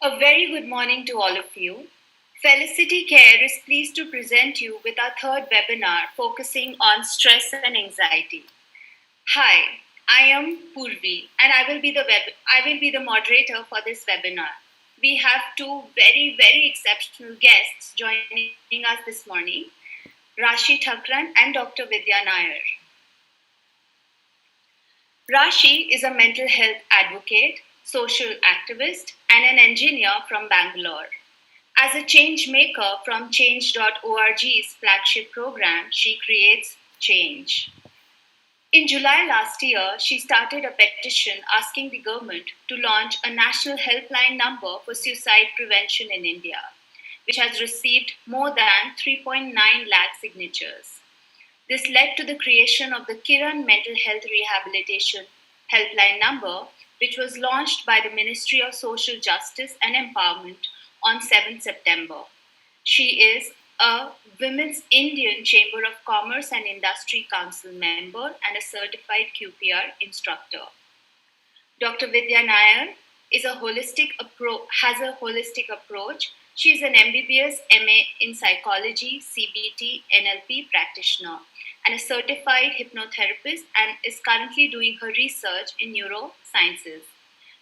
A very good morning to all of you. Felicity Care is pleased to present you with our third webinar focusing on stress and anxiety. Hi, I am Purvi and I will be the moderator for this webinar. We have two very exceptional guests joining us this morning, Raashi Thakran and Dr. Vidhya Nair. Raashi is a mental health advocate, social activist, and an engineer from Bangalore. As a change maker from Change.org's flagship program, she creates change. In July last year, she started a petition asking the government to launch a national helpline number for suicide prevention in India, which has received more than 3.9 lakh signatures. This led to the creation of the Kiran Mental Health Rehabilitation Helpline Number, which was launched by the Ministry of Social Justice and Empowerment on 7 September. She is a Women's Indian Chamber of Commerce and Industry Council member and a certified QPR instructor. Dr. Vidhya Nair has a holistic approach. She is an MBBS MA in psychology, CBT, NLP practitioner and a certified hypnotherapist and is currently doing her research in neurosciences.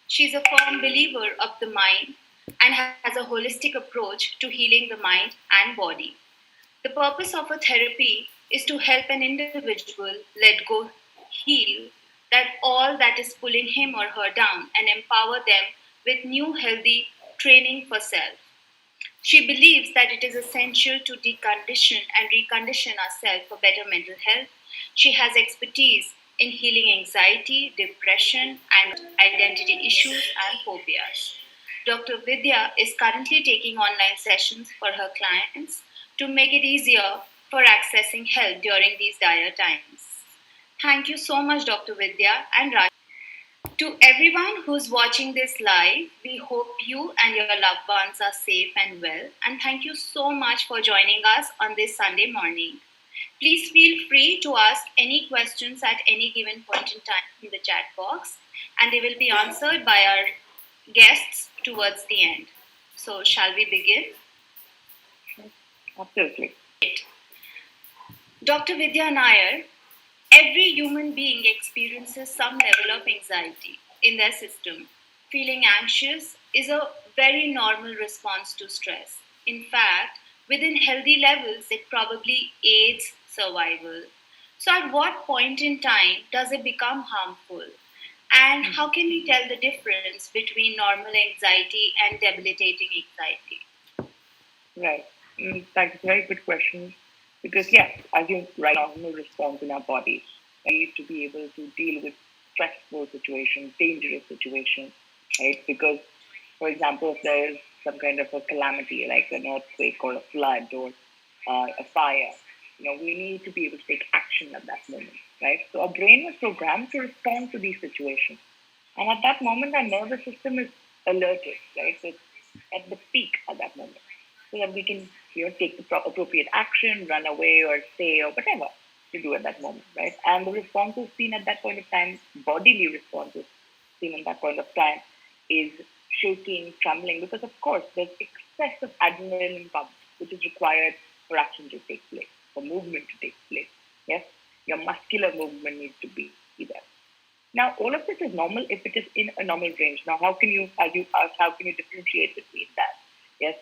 She is a firm believer of the mind and has a holistic approach to healing the mind and body. The purpose of a therapy is to help an individual let go, heal that all that is pulling him or her down and empower them with new healthy training for self. She believes that it is essential to decondition and recondition ourselves for better mental health. She has expertise in healing anxiety, depression, and identity issues and phobias. Dr. Vidya is currently taking online sessions for her clients to make it easier for accessing help during these dire times. Thank you so much, Dr. Vidya and Raj. To everyone who's watching this live, we hope you and your loved ones are safe and well. And thank you so much for joining us on this Sunday morning. Please feel free to ask any questions at any given point in time in the chat box, and they will be answered by our guests towards the end. So, shall we begin? Absolutely. Dr. Vidhya Nair, every human being experiences some level of anxiety in their system. Feeling anxious is a very normal response to stress. In fact, within healthy levels, it probably aids survival. So, at what point in time does it become harmful? And how can we tell the difference between normal anxiety and debilitating anxiety? Right. That's a very good question. Because, yes, as you right, normal response in our body, we need to be able to deal with stressful situations, dangerous situations, right? Because, for example, if there is some kind of a calamity like an earthquake or a flood or a fire, we need to be able to take action at that moment, right? So our brain was programmed to respond to these situations. And at that moment, our nervous system is alerted, right? So it's at the peak at that moment. So that we can, take the appropriate action, run away or stay or whatever to do at that moment, right? And the responses seen at that point of time, bodily responses seen at that point of time is shaking, trembling, because of course there's excessive adrenaline pump, which is required for action to take place, for movement to take place. Yes, your muscular movement needs to be there. Now, all of this is normal if it is in a normal range. Now, how can you, as you asked, how can you differentiate between that? Yes,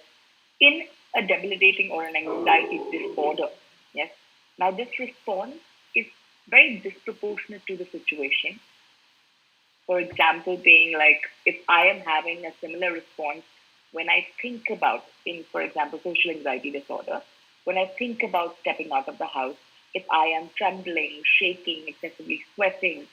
in a debilitating or an anxiety disorder, yes, now this response is very disproportionate to the situation. For example, being like if I am having a similar response when I think about, in for example, social anxiety disorder, when I think about stepping out of the house, if I am trembling, shaking, excessively sweating,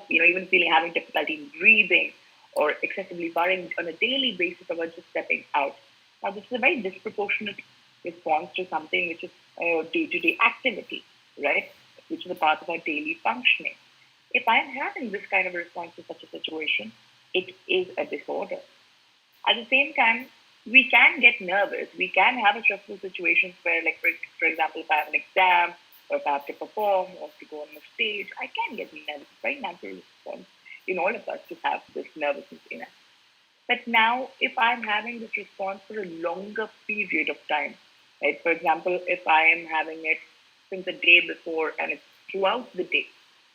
even feeling having difficulty in breathing, or excessively worrying on a daily basis about just stepping out. Now, this is a very disproportionate response to something which is a day-to-day activity, right? Which is a part of our daily functioning. If I'm having this kind of a response to such a situation, it is a disorder. At the same time, we can get nervous. We can have a stressful situations where, like, for example, if I have an exam or if I have to perform or to go on a stage, I can get nervous. It's a very natural response in all of us to have this nervousness in us. But now, if I'm having this response for a longer period of time, right? For example, if I am having it since the day before and it's throughout the day,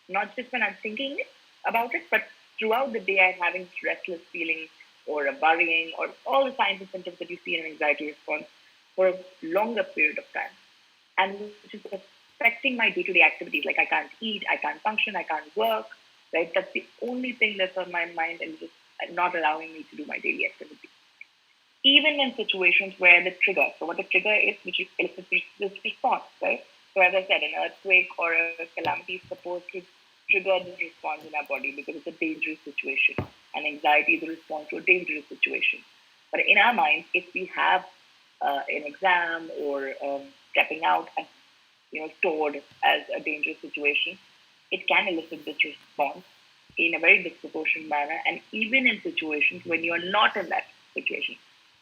not just when I'm thinking about it, but throughout the day I'm having restless feeling or a worrying or all the signs and symptoms that you see in an anxiety response for a longer period of time, and which is affecting my day-to-day activities. Like I can't eat, I can't function, I can't work. Right, that's the only thing that's on my mind and just not allowing me to do my daily activities. Even in situations where the trigger, so what the trigger is, which elicits this response, right? So as I said, an earthquake or a calamity is supposed to trigger this response in our body because it's a dangerous situation, and anxiety is a response to a dangerous situation. But in our minds, if we have an exam or stepping out as stored as a dangerous situation, it can elicit this response in a very disproportionate manner, and even in situations when you are not in that situation,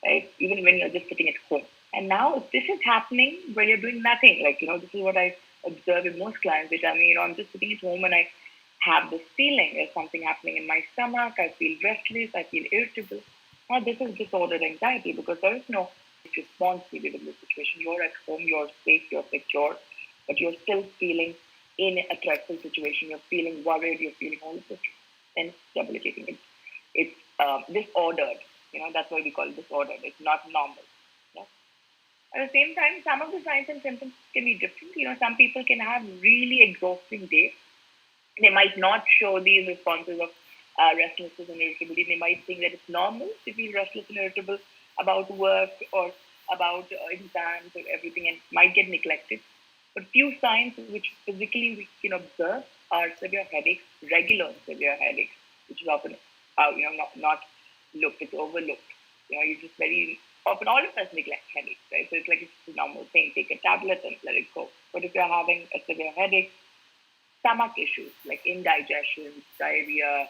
right? Even when you're just sitting at home. And now, if this is happening where you're doing nothing, like, this is what I observe in most clients. They tell me, I'm just sitting at home and I have this feeling, there's something happening in my stomach, I feel restless, I feel irritable. Now, this is disordered anxiety because there is no response needed in this situation. You're at home, you're safe, you're secure, but you're still feeling in a stressful situation. You're feeling worried, you're feeling all of this, and it's debilitating. It's disordered. That's why we call it disordered. It's not normal. Yeah? At the same time, some of the signs and symptoms can be different. Some people can have really exhausting days. They might not show these responses of restlessness and irritability. They might think that it's normal to feel restless and irritable about work or about exams or everything, and might get neglected. But few signs which physically we can observe are severe headaches, regular severe headaches, which is often, not looked, it's overlooked. You just very often, all of us neglect headaches, right? So it's like it's a normal thing. Take a tablet and let it go. But if you're having a severe headache, stomach issues like indigestion, diarrhea,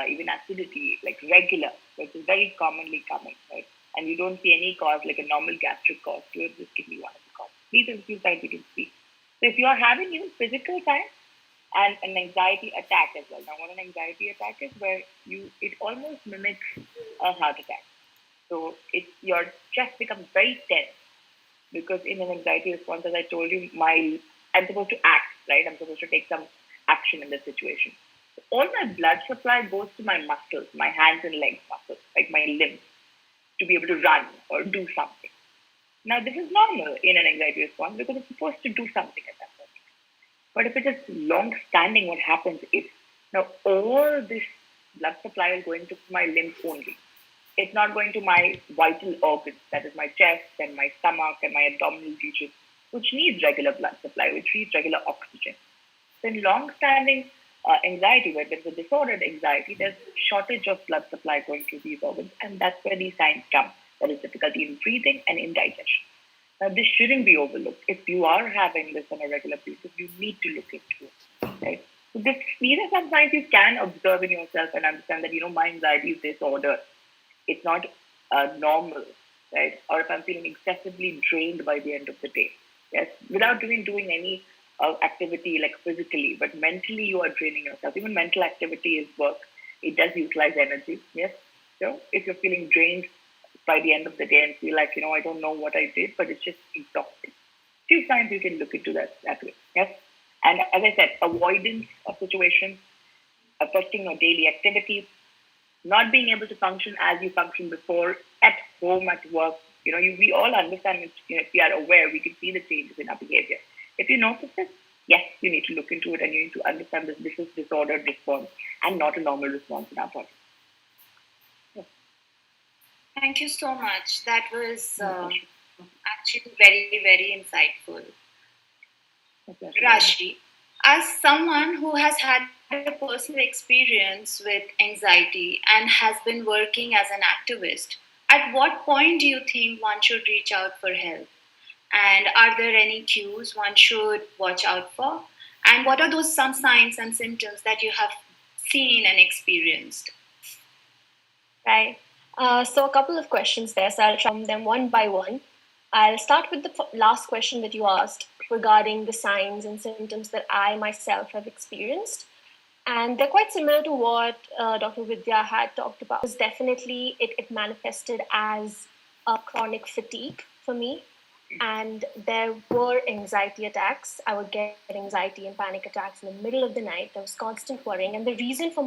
even acidity, like regular, which is very commonly coming, right? And you don't see any cause like a normal gastric cause to it, this can be one of the causes. These are the few signs you can see. So if you are having even physical signs and an anxiety attack as well. Now, what an anxiety attack is, where it almost mimics a heart attack. So your chest becomes very tense because in an anxiety response, as I told you, I'm supposed to act, right? I'm supposed to take some action in the situation. So all my blood supply goes to my muscles, my hands and legs muscles, like my limbs, to be able to run or do something. Now, this is normal in an anxiety response because it's supposed to do something at that point. But if it is long standing, what happens is now all this blood supply is going to my limbs only. It's not going to my vital organs, that is my chest and my stomach and my abdominal region, which needs regular blood supply, which needs regular oxygen. So in long standing anxiety, where there's a disordered anxiety, there's shortage of blood supply going to these organs, and that's where these signs come. There is difficulty in breathing and in digestion. Now, this shouldn't be overlooked. If you are having this on a regular basis, you need to look into it, right? So these are some signs you can observe in yourself and understand that, my anxiety is disordered. It's not normal, right? Or if I'm feeling excessively drained by the end of the day, yes, without doing any activity like physically, but mentally you are draining yourself. Even mental activity is work. It does utilize energy, yes. So if you're feeling drained by the end of the day and feel like, I don't know what I did, but it's just exhausting. Few times you can look into that way, yes. And as I said, avoidance of situations affecting your daily activities, not being able to function as you functioned before at home, at work. We all understand it. If we are aware, we can see the changes in our behavior. If you notice this, yes, you need to look into it and you need to understand that this is disordered response and not a normal response in our body. Yes. Thank you so much. That was actually very, very insightful. Raashi, as someone who has had a personal experience with anxiety and has been working as an activist, at what point do you think one should reach out for help? And are there any cues one should watch out for? And what are those some signs and symptoms that you have seen and experienced? Right. So a couple of questions there. So I'll try them one by one. I'll start with the last question that you asked regarding the signs and symptoms that I myself have experienced. And they're quite similar to what Dr. Vidya had talked about. Definitely, it manifested as a chronic fatigue for me. And there were anxiety attacks. I would get anxiety and panic attacks in the middle of the night. There was constant worrying. And the reason for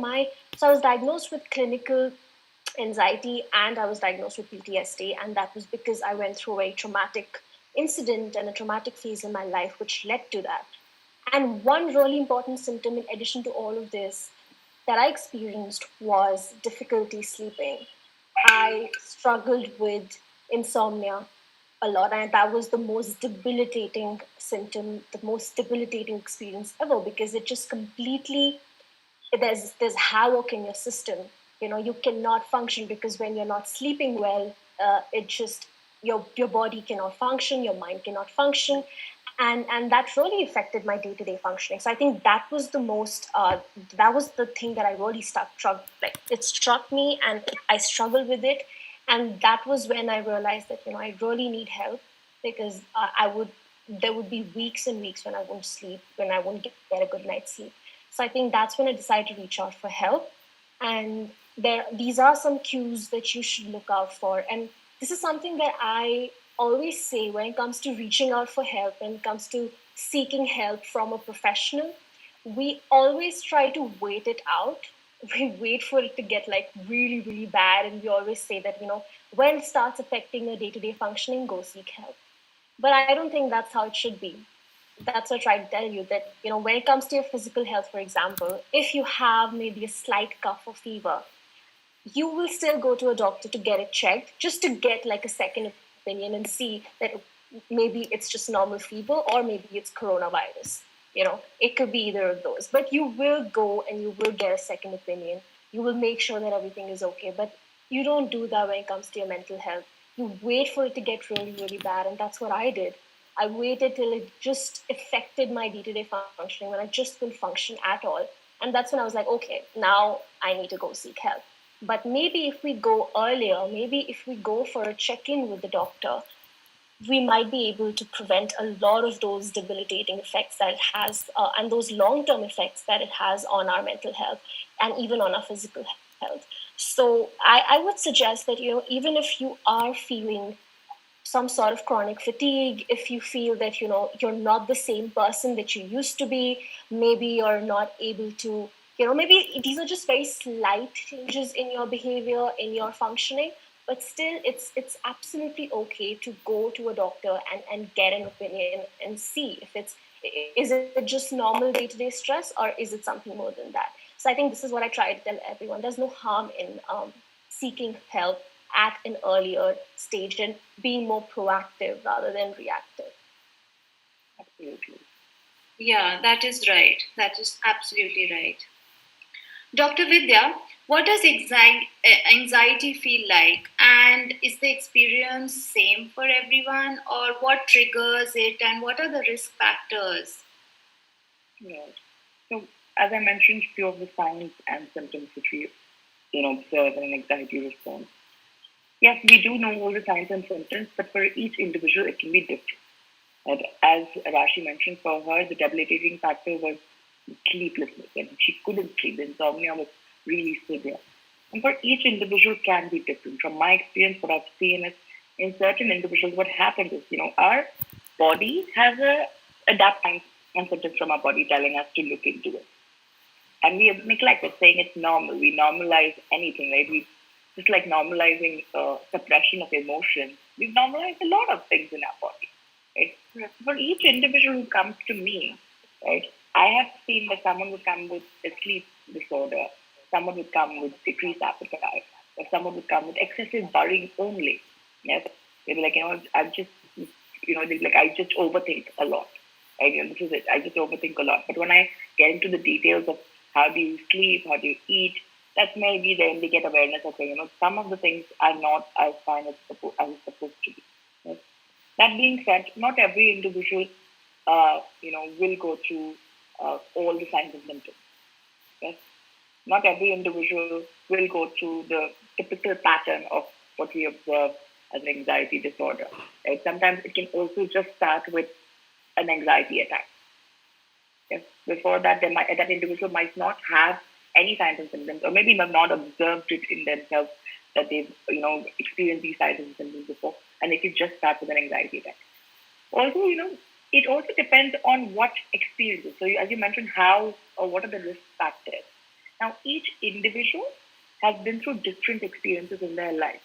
so I was diagnosed with clinical anxiety and I was diagnosed with PTSD. And that was because I went through a traumatic incident and a traumatic phase in my life, which led to that. And one really important symptom, in addition to all of this, that I experienced was difficulty sleeping. I struggled with insomnia a lot, and that was the most debilitating symptom, the most debilitating experience ever, because it just completely there's havoc in your system. You know, you cannot function because when you're not sleeping well, it just your body cannot function, your mind cannot function, and that really affected my day-to-day functioning. So I think that was the thing that I really struck, like it struck me, and I struggled with it. And that was when I realized that, I really need help, because I would there would be weeks and weeks when I won't sleep, when I won't get a good night's sleep. So I think that's when I decided to reach out for help. And these are some cues that you should look out for. And this is something that I always say when it comes to reaching out for help, when it comes to seeking help from a professional. We always try to wait it out. We wait for it to get like really, really bad. And we always say that, when it starts affecting your day to day functioning, go seek help. But I don't think that's how it should be. That's what I try to tell you, that, when it comes to your physical health, for example, if you have maybe a slight cough or fever, you will still go to a doctor to get it checked, just to get like a second opinion and see that maybe it's just normal fever or maybe it's coronavirus. It could be either of those. But you will go and you will get a second opinion. You will make sure that everything is okay. But you don't do that when it comes to your mental health. You wait for it to get really, really bad. And that's what I did. I waited till it just affected my day to day functioning, when I just couldn't function at all. And that's when I was like, okay, now I need to go seek help. But maybe if we go earlier, maybe if we go for a check in with the doctor, we might be able to prevent a lot of those debilitating effects that it has, and those long term effects that it has on our mental health and even on our physical health. So I would suggest that, even if you are feeling some sort of chronic fatigue, if you feel that, you're not the same person that you used to be, maybe you're not able to, maybe these are just very slight changes in your behavior, in your functioning, but still it's absolutely okay to go to a doctor and get an opinion and see if is it just normal day-to-day stress, or is it something more than that. So I think this is what I try to tell everyone. There's no harm in seeking help at an earlier stage and being more proactive rather than reactive. Absolutely. Yeah, that is right. That is absolutely right. Dr. Vidya, what does anxiety feel like? And is the experience same for everyone? Or what triggers it? And what are the risk factors? Right. So, as I mentioned, few of the signs and symptoms which we, observe in an anxiety response. Yes, we do know all the signs and symptoms, but for each individual, it can be different. And as Raashi mentioned, for her, the debilitating factor was sleeplessness, and she couldn't sleep. The insomnia was really severe. And for each individual can be different. From my experience, what I've seen is in certain individuals, what happens is, our body has a adapt signs and symptoms from our body telling us to look into it. And we neglect it, saying it's normal. We normalize anything, right? We just like normalizing suppression of emotion. We've normalized a lot of things in our body, right? For each individual who comes to me, right, I have seen that someone would come with a sleep disorder, someone would come with decreased appetite, or someone would come with excessive worrying only. Yes, they'd be like, I'm just, they'd be like, I just overthink a lot. Right? This is it. I just overthink a lot. But when I get into the details of how do you sleep, how do you eat, that's maybe then they get awareness of, some of the things are not as fine as it's supposed to be. Yes? That being said, not every individual, will go through all the signs and symptoms. Yes? Not every individual will go through the typical pattern of what we observe as an anxiety disorder. Right? Sometimes it can also just start with an anxiety attack. If before that, that individual might not have any signs and symptoms, or maybe have not observed it in themselves that they've experienced these signs and symptoms before, and they could just start with an anxiety attack. Also, it also depends on what experiences. So, as you mentioned, how or what are the risk factors? Now, each individual has been through different experiences in their life,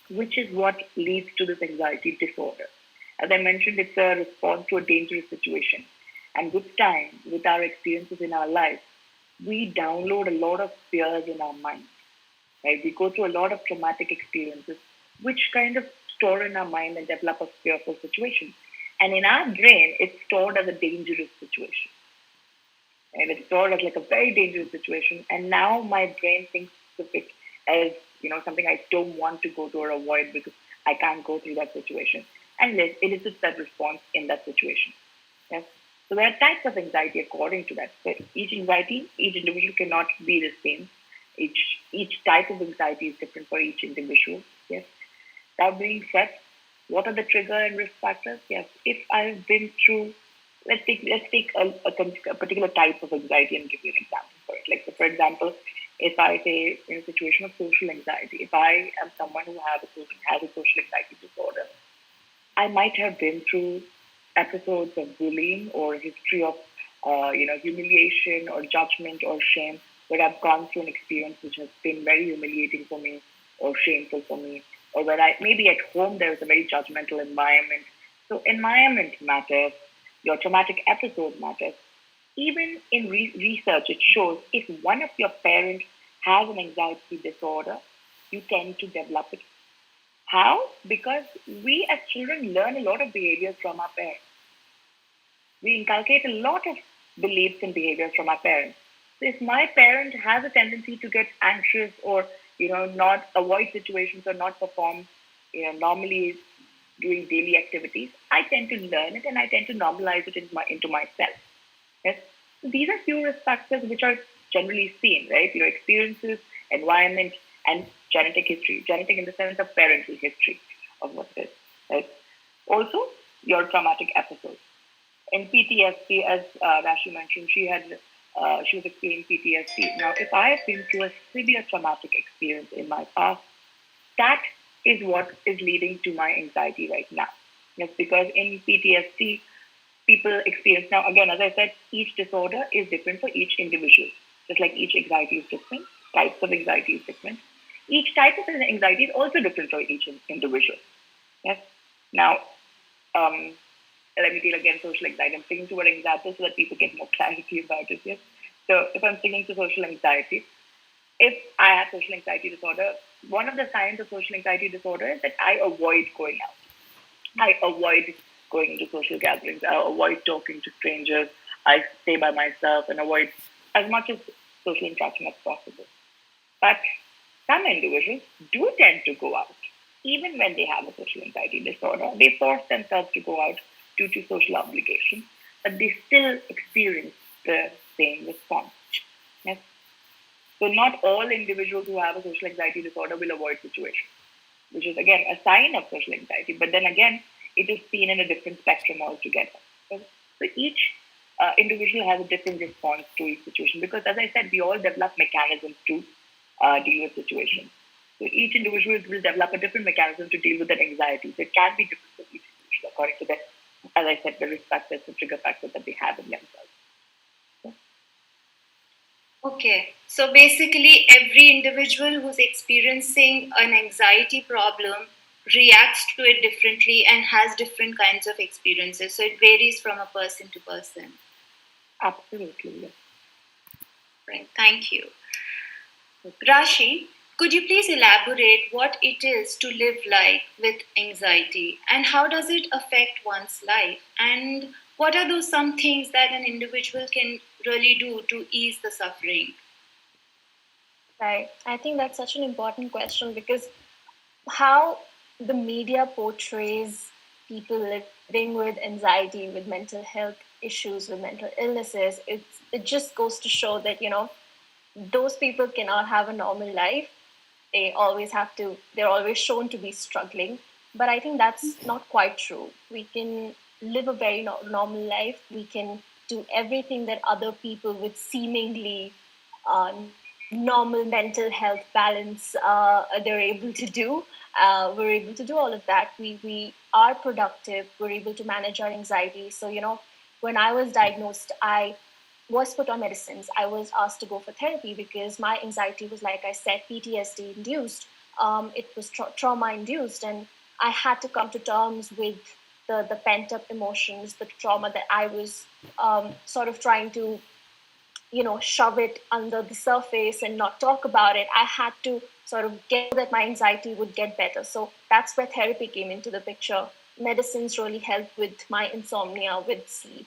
which is what leads to this anxiety disorder. As I mentioned, it's a response to a dangerous situation. And with time, with our experiences in our life, we download a lot of fears in our mind. Right? We go through a lot of traumatic experiences, which kind of store in our mind and develop a fearful situation. And in our brain, it's stored as a dangerous situation. And it's stored as like a very dangerous situation. And now my brain thinks of it as, something I don't want to go to or avoid because I can't go through that situation. And it elicits that response in that situation. Yes. So there are types of anxiety according to that. So each anxiety, each individual cannot be the same. Each type of anxiety is different for each individual. Yes. That being said, what are the trigger and risk factors? Yes. If I've been through, let's take a particular type of anxiety and give you an example for it. Like, so for example, if I say in a situation of social anxiety, if I am someone who has a social anxiety disorder, I might have been through episodes of bullying or history of, humiliation or judgment or shame, where I've gone through an experience which has been very humiliating for me or shameful for me, or where maybe at home there is a very judgmental environment. So environment matters. Your traumatic episode matters. Even in research, it shows if one of your parents has an anxiety disorder, you tend to develop it. How? Because we as children learn a lot of behaviors from our parents. We inculcate a lot of beliefs and behaviors from our parents. So if my parent has a tendency to get anxious or not avoid situations or not perform normally doing daily activities, I tend to learn it and I tend to normalize it into myself. Yes. So these are few risk factors which are generally seen, right? Your experiences, environment, and genetic history. Genetic in the sense of parental history of what it is, right? Also, your traumatic episodes. In PTSD, as Raashi mentioned, she was experiencing PTSD. Now, if I have been through a severe traumatic experience in my past, that is what is leading to my anxiety right now. Yes, because in PTSD, people experience. Now, again, as I said, each disorder is different for each individual. Just like each anxiety is different, types of anxiety is different. Each type of anxiety is also different for each individual. Yes. Now, let me deal again social anxiety. I'm sticking to an example so that people get more clarity about it. Yes. So, if I'm sticking to social anxiety, if I have social anxiety disorder, one of the signs of social anxiety disorder is that I avoid going out. I avoid going to social gatherings. I avoid talking to strangers. I stay by myself and avoid as much as social interaction as possible. But some individuals do tend to go out, even when they have a social anxiety disorder. They force themselves to go out due to social obligation, but they still experience the same response. Yes. So not all individuals who have a social anxiety disorder will avoid situations, which is again a sign of social anxiety. But then again, it is seen in a different spectrum altogether. So each individual has a different response to each situation because, as I said, we all develop mechanisms to deal with situations. So each individual will develop a different mechanism to deal with that anxiety. So it can be different for each individual according to the, as I said, the risk factors, the trigger factors that they have in themselves. Okay, so basically, every individual who's experiencing an anxiety problem reacts to it differently and has different kinds of experiences. So it varies from a person to person. Absolutely, yes. Right, thank you. Raashi, could you please elaborate what it is to live life with anxiety and how does it affect one's life? And what are those some things that an individual can really do to ease the suffering? Right. I think that's such an important question because how the media portrays people living with anxiety, with mental health issues, with mental illnesses, it just goes to show that, those people cannot have a normal life. They're always shown to be struggling. But I think that's not quite true. We can live a very normal life. We can do everything that other people with seemingly normal mental health balance they're able to do. We're able to do all of that. We are productive. We're able to manage our anxiety. So, when I was diagnosed, I was put on medicines. I was asked to go for therapy because my anxiety was, like I said, PTSD induced. It was trauma induced, and I had to come to terms with the pent up emotions, the trauma that I was sort of trying to shove it under the surface and not talk about it. I had to sort of get that my anxiety would get better. So that's where therapy came into the picture. Medicines really helped with my insomnia, with sleep,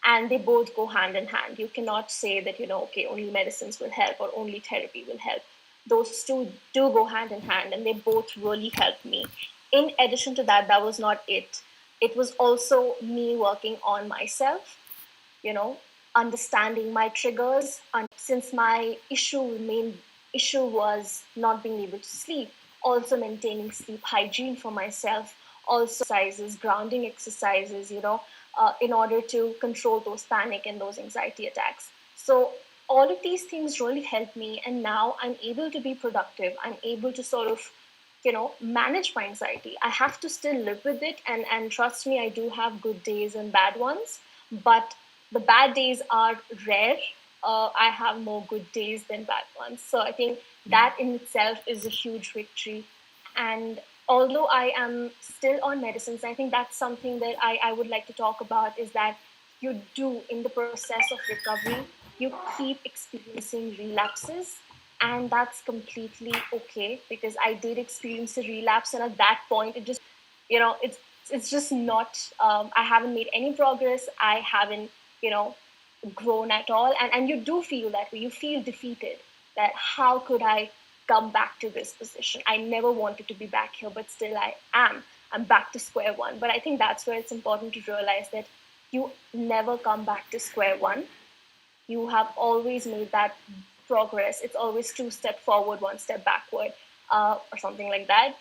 and they both go hand in hand. You cannot say that, okay, only medicines will help or only therapy will help. Those two do go hand in hand, and they both really helped me. In addition to that, that was not it. It was also me working on myself, you know, understanding my triggers. And since my main issue was not being able to sleep, also maintaining sleep hygiene for myself, also exercises, grounding exercises, in order to control those panic and those anxiety attacks. So all of these things really help me, and now I'm able to be productive. I'm able to sort of manage my anxiety. I have to still live with it, and trust me, I do have good days and bad ones, but the bad days are rare. I have more good days than bad ones. So I think that in itself is a huge victory. And although I am still on medicines, I think that's something that I would like to talk about, is that you do, in the process of recovery, you keep experiencing relapses. And that's completely okay, because I did experience a relapse. And at that point, it just, it's just not, I haven't made any progress. I haven't, you know, grown at all. And you do feel that way. You feel defeated, that how could I come back to this position? I never wanted to be back here, but still I am. I'm back to square one. But I think that's where it's important to realize that you never come back to square one. You have always made that progress. It's always 2 step forward, 1 step backward, or something like that.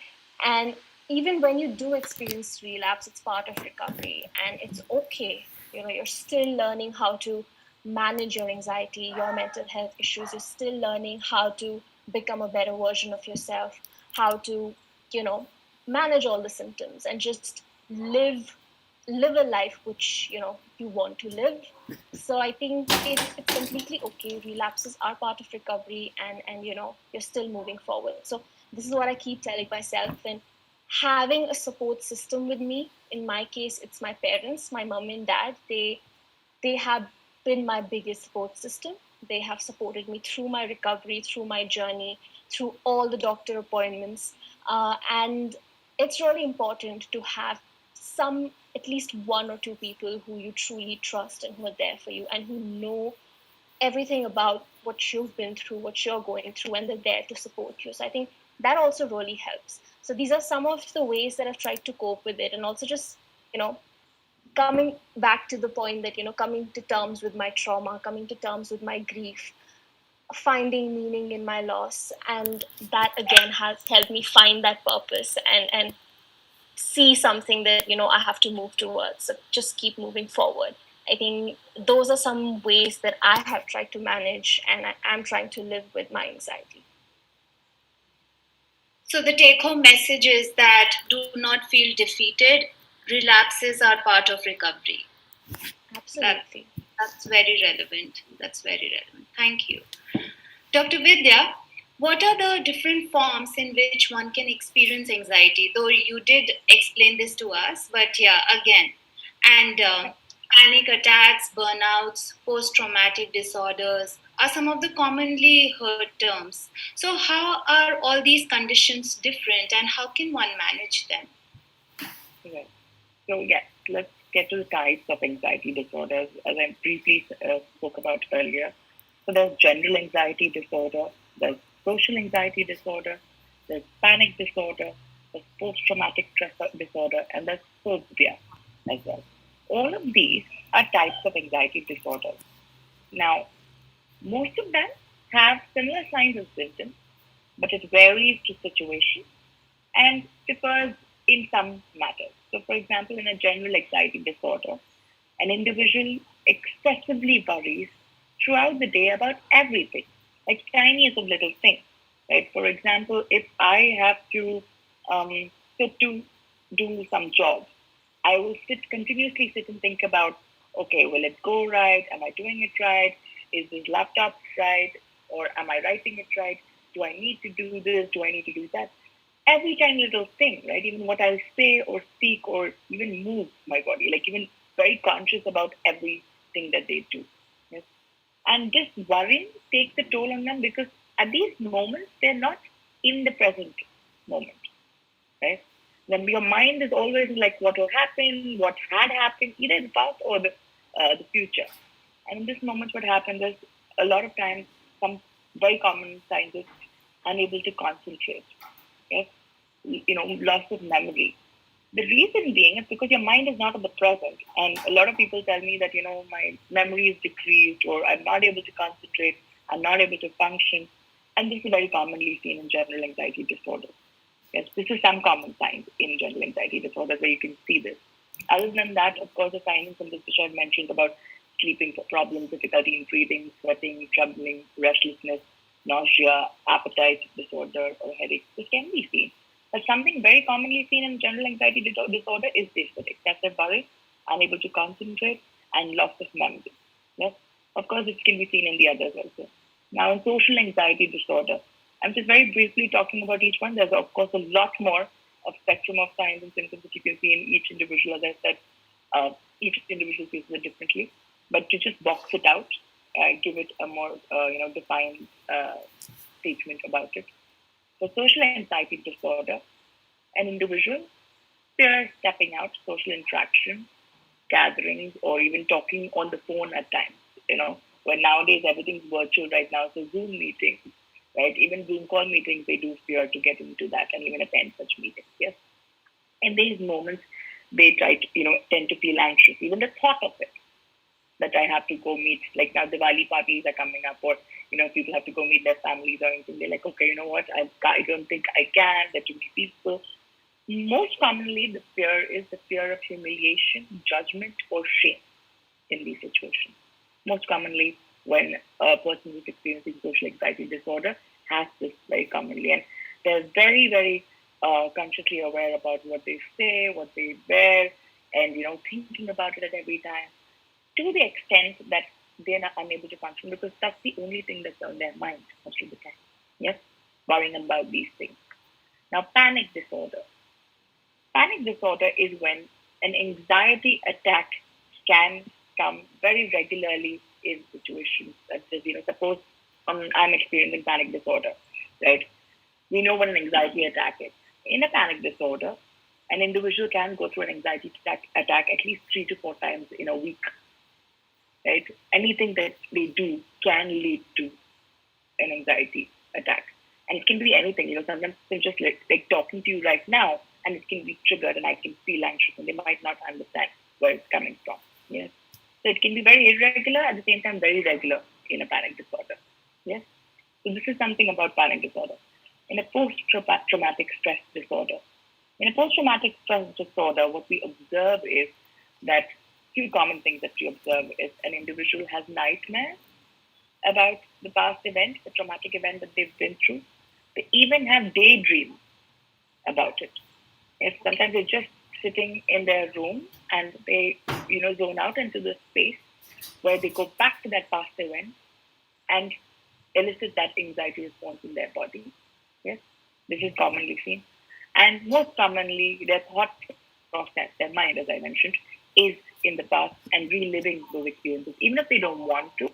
And even when you do experience relapse, it's part of recovery, and it's okay. You're still learning how to manage your anxiety, your mental health issues. You're still learning how to become a better version of yourself, how to, you know, manage all the symptoms and just live a life which you want to live. So I think it's completely okay. Relapses are part of recovery, and you're still moving forward. So this is what I keep telling myself. And having a support system with me, in my case it's my parents, my mom and dad. They have been my biggest support system. They have supported me through my recovery, through my journey, through all the doctor appointments. And it's really important to have some, at least one or two people who you truly trust and who are there for you and who know everything about what you've been through, what you're going through, and they're there to support you. So I think that also really helps. So these are some of the ways that I've tried to cope with it, and also just, coming back to the point that, coming to terms with my trauma, coming to terms with my grief, finding meaning in my loss. And that again has helped me find that purpose and see something that, I have to move towards. So just keep moving forward. I think those are some ways that I have tried to manage, and I'm trying to live with my anxiety. So the take home message is that do not feel defeated. Relapses are part of recovery. Absolutely. That's very relevant. That's very relevant. Thank you. Dr. Vidya, what are the different forms in which one can experience anxiety? Though you did explain this to us, but yeah, again. And panic attacks, burnouts, post traumatic disorders are some of the commonly heard terms. So, how are all these conditions different and how can one manage them? Right. So, yes, let's get to the types of anxiety disorders, as I briefly spoke about earlier. So, there's general anxiety disorder, there's social anxiety disorder, there's panic disorder, there's post traumatic stress disorder, and there's phobia as well. All of these are types of anxiety disorders. Now, most of them have similar signs and symptoms, but it varies to situation and differs in some matters. So, for example, in a general anxiety disorder, an individual excessively worries throughout the day about everything, like tiniest of little things. Right? For example, if I have to sit to do some job, I will continuously sit and think about, okay, will it go right? Am I doing it right? Is this laptop right? Or am I writing it right? Do I need to do this? Do I need to do that? Every tiny little thing, right? Even what I'll say or speak or even move my body, like even very conscious about everything that they do. Yes? And just worrying takes a toll on them because at these moments, they're not in the present moment, right? Then your mind is always like what will happen, what had happened, either in the past or the future. And in this moment, what happens is a lot of times, some very common signs is unable to concentrate. Yes, loss of memory. The reason being is because your mind is not in the present. And a lot of people tell me that, my memory is decreased or I'm not able to concentrate, I'm not able to function. And this is very commonly seen in general anxiety disorders. Yes, this is some common signs in general anxiety disorders where you can see this. Other than that, of course, the signs and symptoms which I've mentioned about sleeping problems, difficulty in breathing, sweating, trembling, restlessness, nausea, appetite disorder, or headache, this can be seen. But something very commonly seen in general anxiety disorder is this, that excessive worry, unable to concentrate, and loss of memory. Yes, of course, it can be seen in the others also. Now, in social anxiety disorder, I'm just very briefly talking about each one. There's, of course, a lot more of spectrum of signs and symptoms that you can see in each individual. As I said, each individual faces it differently. But to just box it out, give it a more, defined statement about it. For social anxiety disorder, an individual fears stepping out, social interaction, gatherings, or even talking on the phone at times. When nowadays everything's virtual right now, so Zoom meetings, right? Even Zoom call meetings, they do fear to get into that and even attend such meetings. Yes. In these moments, they try to, tend to feel anxious. Even the thought of it, that I have to go meet, like now Diwali parties are coming up, or people have to go meet their families or anything. They're like, okay, you know what? I don't think I can. There are too many people. Most commonly, the fear is the fear of humiliation, judgment, or shame in these situations. Most commonly, when a person who's experiencing social anxiety disorder has this very commonly, and they're very, very consciously aware about what they say, what they wear, and thinking about it at every time, to the extent that they're not unable to function because that's the only thing that's on their mind most of the time. Yes, worrying about these things. Now, panic disorder. Panic disorder is when an anxiety attack can come very regularly in situations such as, suppose I'm experiencing panic disorder, right? We know what an anxiety attack is. In a panic disorder, an individual can go through an anxiety attack at least 3 to 4 times in a week, right? Anything that they do can lead to an anxiety attack. And it can be anything, sometimes they're just like talking to you right now, and it can be triggered and I can feel anxious and they might not understand where it's coming from. Yes. So it can be very irregular, at the same time very regular in a panic disorder. Yes. So this is something about panic disorder. In a post-traumatic stress disorder. In a post-traumatic stress disorder, what we observe is that few common things that we observe is an individual has nightmares about the past event, the traumatic event that they've been through. They even have daydreams about it. Yes, sometimes they're just sitting in their room and they, zone out into the space where they go back to that past event and elicit that anxiety response in their body. Yes, this is commonly seen. And most commonly, their thought process, their mind, as I mentioned, is in the past and reliving those experiences, even if they don't want to,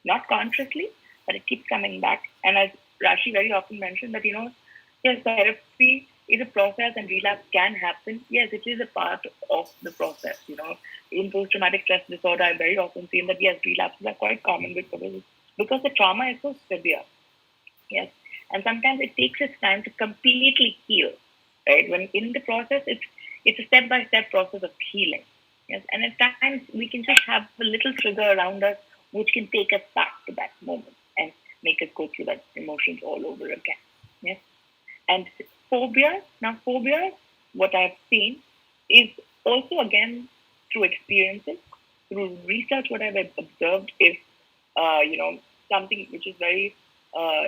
not consciously, but it keeps coming back. And as Raashi very often mentioned that, yes, therapy is a process and relapse can happen. Yes, it is a part of the process. In post-traumatic stress disorder, I very often seen that, yes, relapses are quite common because the trauma is so severe. Yes. And sometimes it takes its time to completely heal, right? When in the process, it's a step-by-step process of healing. Yes. And at times we can just have a little trigger around us which can take us back to that moment and make us go through that emotions all over again. Yes. And phobia, what I've seen is also again through experiences. through research, what I've observed is, something which is very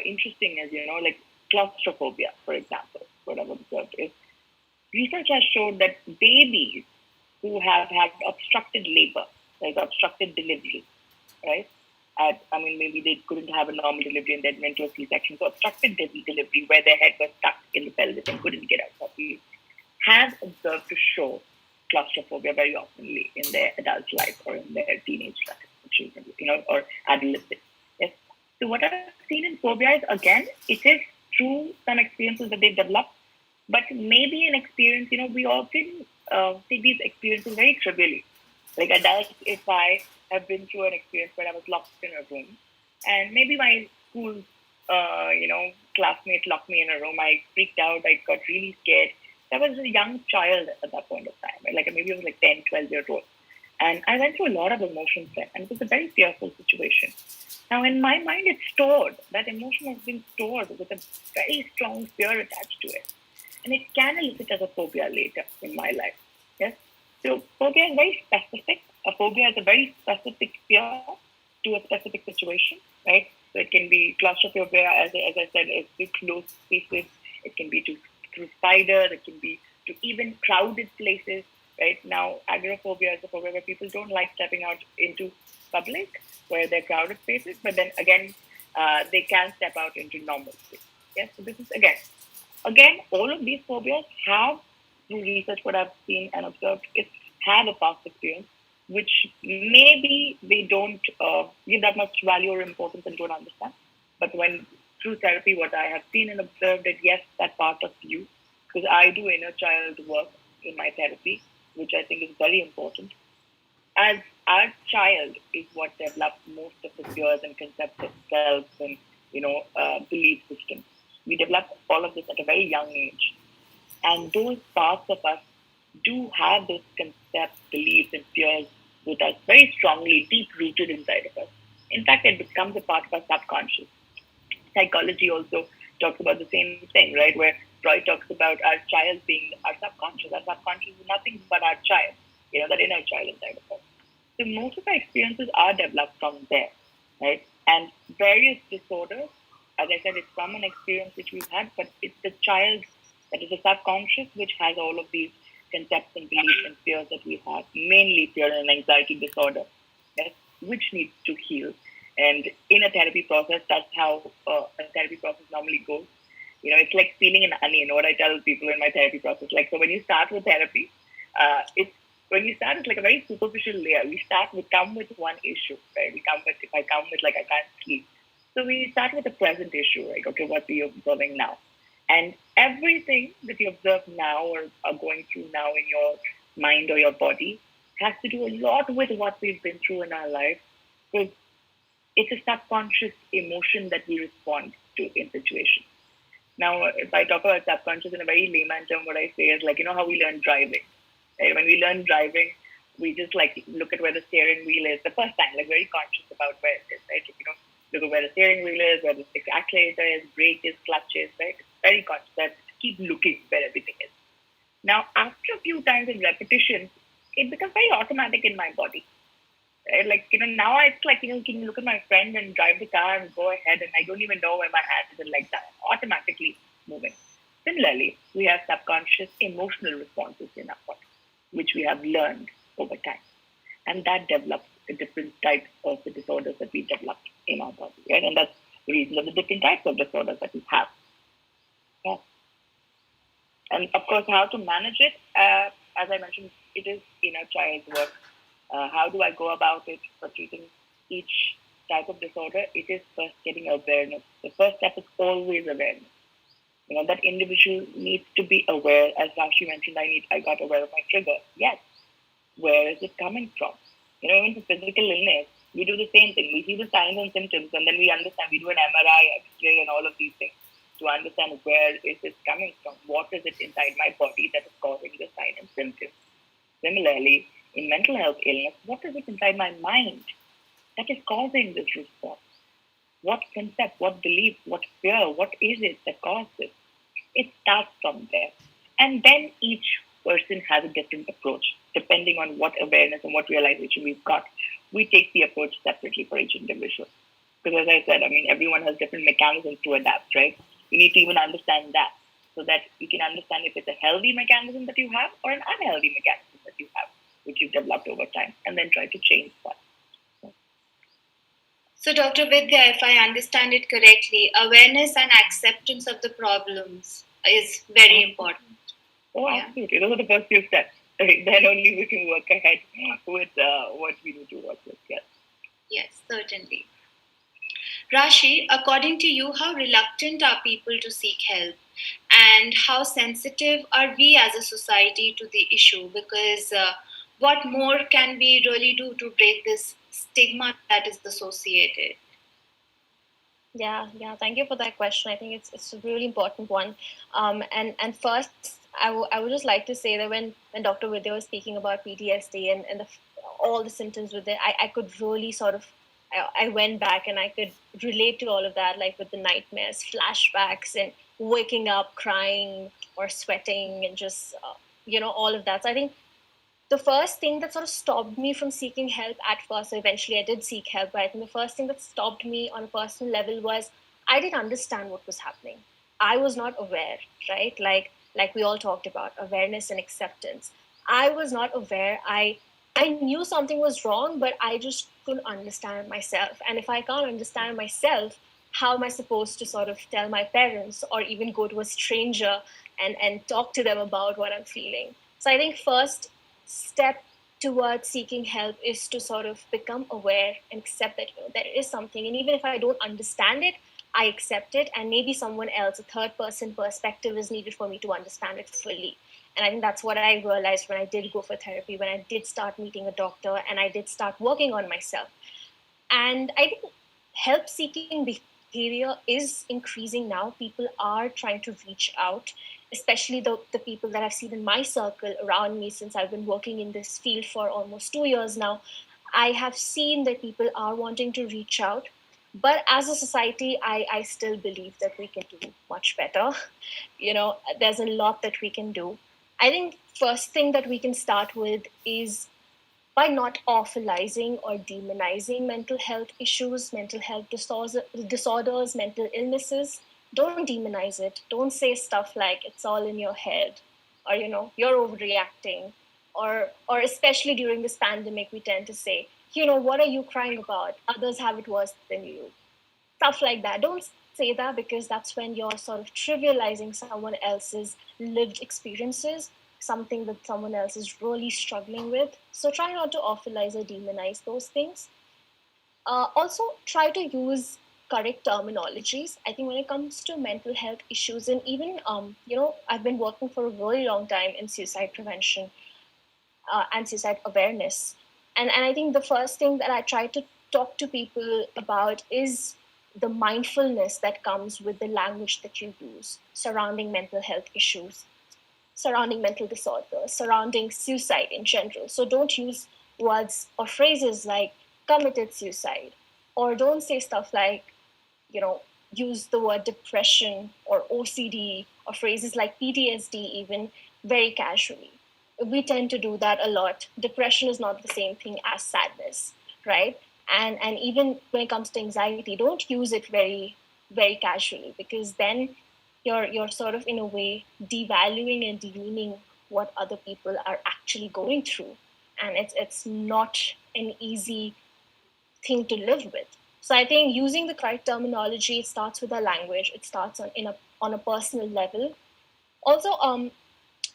interesting is, like claustrophobia, for example. What I've observed is research has showed that babies who have had obstructed labor, like obstructed delivery, right? Maybe they couldn't have a normal delivery and then went to a C-section. So obstructed delivery, where their head was stuck in the pelvis and couldn't get out properly, has observed to show claustrophobia very oftenly in their adult life or in their teenage life, children, or adolescents. Yes. So what I've seen in phobia is, again, it is through some experiences that they've developed, but maybe an experience, we often take these experiences very trivially. Like adults, if I have been through an experience where I was locked in a room, and maybe my school, classmate locked me in a room, I freaked out, I got really scared. I was a young child at that point of time, right? Like maybe I was like 10, 12 years old. And I went through a lot of emotions then, and it was a very fearful situation. Now, in my mind, it's stored. That emotion has been stored with a very strong fear attached to it. And it can elicit as a phobia later in my life. Yes? So phobia is very specific. A phobia is a very specific fear to a specific situation, right? So it can be claustrophobia, as I said, is to closed spaces. It can be to spiders. It can be to even crowded places, right? Now, agoraphobia is a phobia where people don't like stepping out into public, where they're crowded spaces, but then again, they can step out into normal spaces. Yes, so this is again, all of these phobias have, through research, what I've seen and observed, is have a past experience, which maybe they don't give that much value or importance and don't understand. But when through therapy, what I have seen and observed that yes, that part of you, because I do inner child work in my therapy, which I think is very important. As our child is what develops most of the fears and concepts of self and belief systems. We develop all of this at a very young age, and those parts of us do have those concepts, beliefs, and fears with us very strongly, deep rooted inside of us. In fact, it becomes a part of our subconscious. Psychology also talks about the same thing, right? Where Freud talks about our child being our subconscious. Our subconscious is nothing but our child, that inner child inside of us. So most of our experiences are developed from there, right? And various disorders, as I said, it's from an experience which we've had, but it's the child that is the subconscious which has all of these concepts and beliefs and fears that we have, mainly fear and anxiety disorder, yes, which needs to heal. And in a therapy process, that's how a therapy process normally goes. It's like peeling an onion. What I tell people in my therapy process, like, so when you start with therapy, it's like a very superficial layer. We come with one issue, right? If I come with like, I can't sleep. So we start with the present issue, right? Okay, what are you observing now? And everything that you observe now or are going through now in your mind or your body has to do a lot with what we've been through in our life. Because it's a subconscious emotion that we respond to in situations. Now, if I talk about subconscious in a very layman term, what I say is like, how we learn driving. Right? When we learn driving, we just like look at where the steering wheel is the first time, like very conscious about where it is, right? Look at where the steering wheel is, where the accelerator is, brake is, clutch is, right? It's very conscious that keep looking where everything is. Now, after a few times in repetition, it becomes very automatic in my body. Right? Like, now it's like, can you look at my friend and drive the car and go ahead and I don't even know where my hand is and like that, automatically moving. Similarly, we have subconscious emotional responses in our body, which we have learned over time. And that develops the different types of the disorders that we develop in our body, right? And that's the reason of the different types of disorders that we have. Yeah. And of course, how to manage it, as I mentioned, it is inner child work. How do I go about it for treating each type of disorder? It is first getting awareness. The first step is always awareness. That individual needs to be aware. As Raashi mentioned, I got aware of my trigger. Yes. Where is it coming from? Even for physical illness, we do the same thing. We see the signs and symptoms, and then we understand. We do an MRI, X-ray, and all of these things to understand where is this coming from. What is it inside my body that is causing the sign and symptoms? Similarly, in mental health illness, what is it inside my mind that is causing this response? What concept, what belief, what fear, what is it that caused this? It starts from there. And then each person has a different approach. depending on what awareness and what realization we've got, we take the approach separately for each individual. Because as I said, I mean, everyone has different mechanisms to adapt, right? You need to even understand that so that you can understand if it's a healthy mechanism that you have or an unhealthy mechanism that you have, which you've developed over time, and then try to change that. So, Dr. Vidya, if I understand it correctly, awareness and acceptance of the problems is very important. Oh, absolutely. Those are the first few steps. Then only we can work ahead with what we need to work with. Yes. Yes, certainly. Raashi, according to you, how reluctant are people to seek help? And how sensitive are we as a society to the issue? Because what more can we really do to break this stigma that is associated? Yeah. Thank you for that question. I think it's a really important one. And first, I would just like to say that when Dr. Vidya was speaking about PTSD and all the symptoms with it, I could really sort of I went back and I could relate to all of that, like with the nightmares, flashbacks, and waking up crying or sweating and just all of that. So I think the first thing that sort of stopped me from seeking help at first, so eventually I did seek help, but I think the first thing that stopped me on a personal level was I didn't understand what was happening. I was not aware, right? Like we all talked about awareness and acceptance. I was not aware. I knew something was wrong, but I just couldn't understand myself. And if I can't understand myself, how am I supposed to sort of tell my parents or even go to a stranger and talk to them about what I'm feeling? So I think first step towards seeking help is to sort of become aware and accept that there is something, and even if I don't understand it, I accept it, and maybe someone else, a third person perspective, is needed for me to understand it fully. And I think that's what I realized when I did go for therapy, when I did start meeting a doctor, and I did start working on myself. And I think help seeking behavior is increasing now. People are trying to reach out, especially the people that I've seen in my circle around me since I've been working in this field for almost 2 years now. I have seen that people are wanting to reach out. But as a society, I still believe that we can do much better. There's a lot that we can do. I think first thing that we can start with is by not awfulizing or demonizing mental health issues, mental health disorders, mental illnesses. Don't demonize it. Don't say stuff like it's all in your head, or you're overreacting, or especially during this pandemic, we tend to say, what are you crying about? Others have it worse than you. Stuff like that. Don't say that, because that's when you're sort of trivializing someone else's lived experiences, something that someone else is really struggling with. So try not to awfulize or demonize those things. Also, try to use correct terminologies. I think when it comes to mental health issues, and even I've been working for a really long time in suicide prevention and suicide awareness, and I think the first thing that I try to talk to people about is the mindfulness that comes with the language that you use surrounding mental health issues, surrounding mental disorders, surrounding suicide in general. So don't use words or phrases like committed suicide, or don't say stuff like, use the word depression or OCD or phrases like PTSD even very casually. We tend to do that a lot. Depression is not the same thing as sadness, right? And even when it comes to anxiety, don't use it very, very casually, because then you're sort of in a way devaluing and demeaning what other people are actually going through, and it's not an easy thing to live with. So I think using the correct terminology, it starts with our language. It starts on a personal level. Also,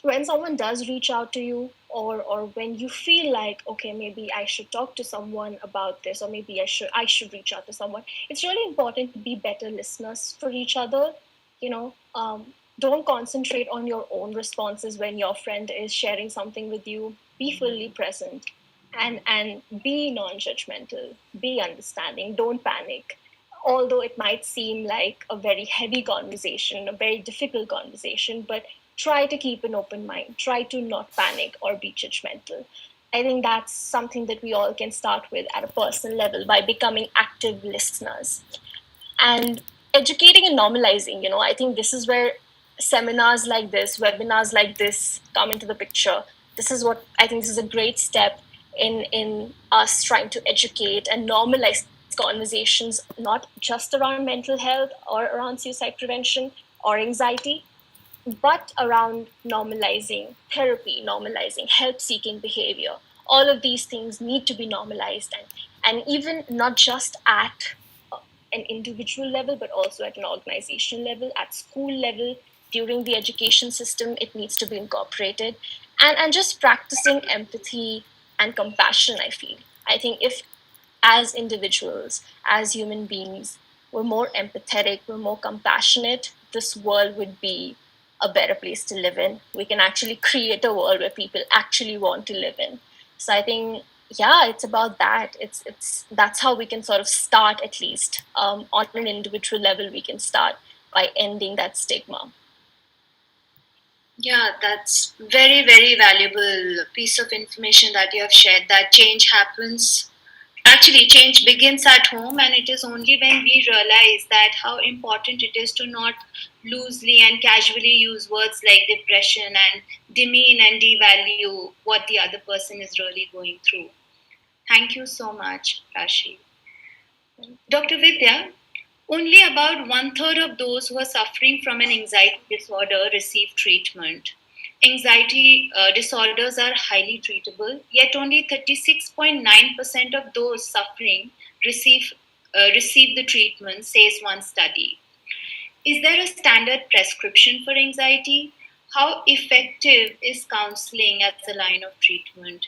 when someone does reach out to you, or when you feel like, okay, maybe I should talk to someone about this, or maybe I should reach out to someone, it's really important to be better listeners for each other. Don't concentrate on your own responses when your friend is sharing something with you. Be fully present, and be non-judgmental, be understanding, don't panic. Although it might seem like a very heavy conversation, a very difficult conversation, but try to keep an open mind, try to not panic or be judgmental. I think that's something that we all can start with at a personal level by becoming active listeners. And educating and normalizing, I think this is where seminars like this, webinars like this come into the picture. this is what I think this is a great step in us trying to educate and normalize conversations, not just around mental health or around suicide prevention or anxiety, but around normalizing therapy, normalizing help seeking behavior. All of these things need to be normalized, and even not just at an individual level, but also at an organizational level, at school level, during the education system, it needs to be incorporated. And just practicing empathy and compassion, I feel. I think if as individuals, as human beings, we're more empathetic, we're more compassionate, this world would be a better place to live in. We can actually create a world where people actually want to live in. So I think, yeah, it's about that. It's that's how we can sort of start, at least on an individual level. We can start by ending that stigma. Yeah, that's very, very valuable piece of information that you have shared. That change happens. Actually, change begins at home, and it is only when we realize that how important it is to not loosely and casually use words like depression and demean and devalue what the other person is really going through. Thank you so much, Rashi. Dr. Vidya, only about one third of those who are suffering from an anxiety disorder receive treatment. Anxiety disorders are highly treatable, yet only 36.9% of those suffering receive, receive the treatment, says one study. Is there a standard prescription for anxiety? How effective is counseling as a line of treatment?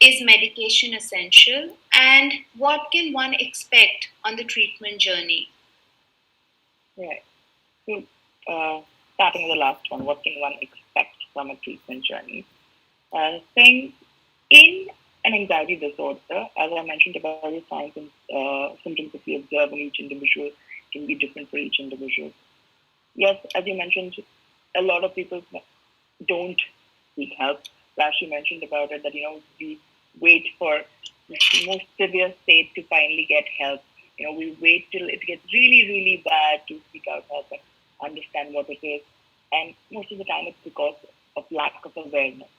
Is medication essential? And what can one expect on the treatment journey? Right. So, starting with the last one, what can one expect from a treatment journey? Saying in an anxiety disorder, as I mentioned about the signs and symptoms that we observe in each individual can be different for each individual. Yes, as you mentioned, a lot of people don't seek help. Raashi mentioned about it that we wait for the most severe state to finally get help. We wait till it gets really, really bad to seek out help and understand what it is. And most of the time, it's because of lack of awareness.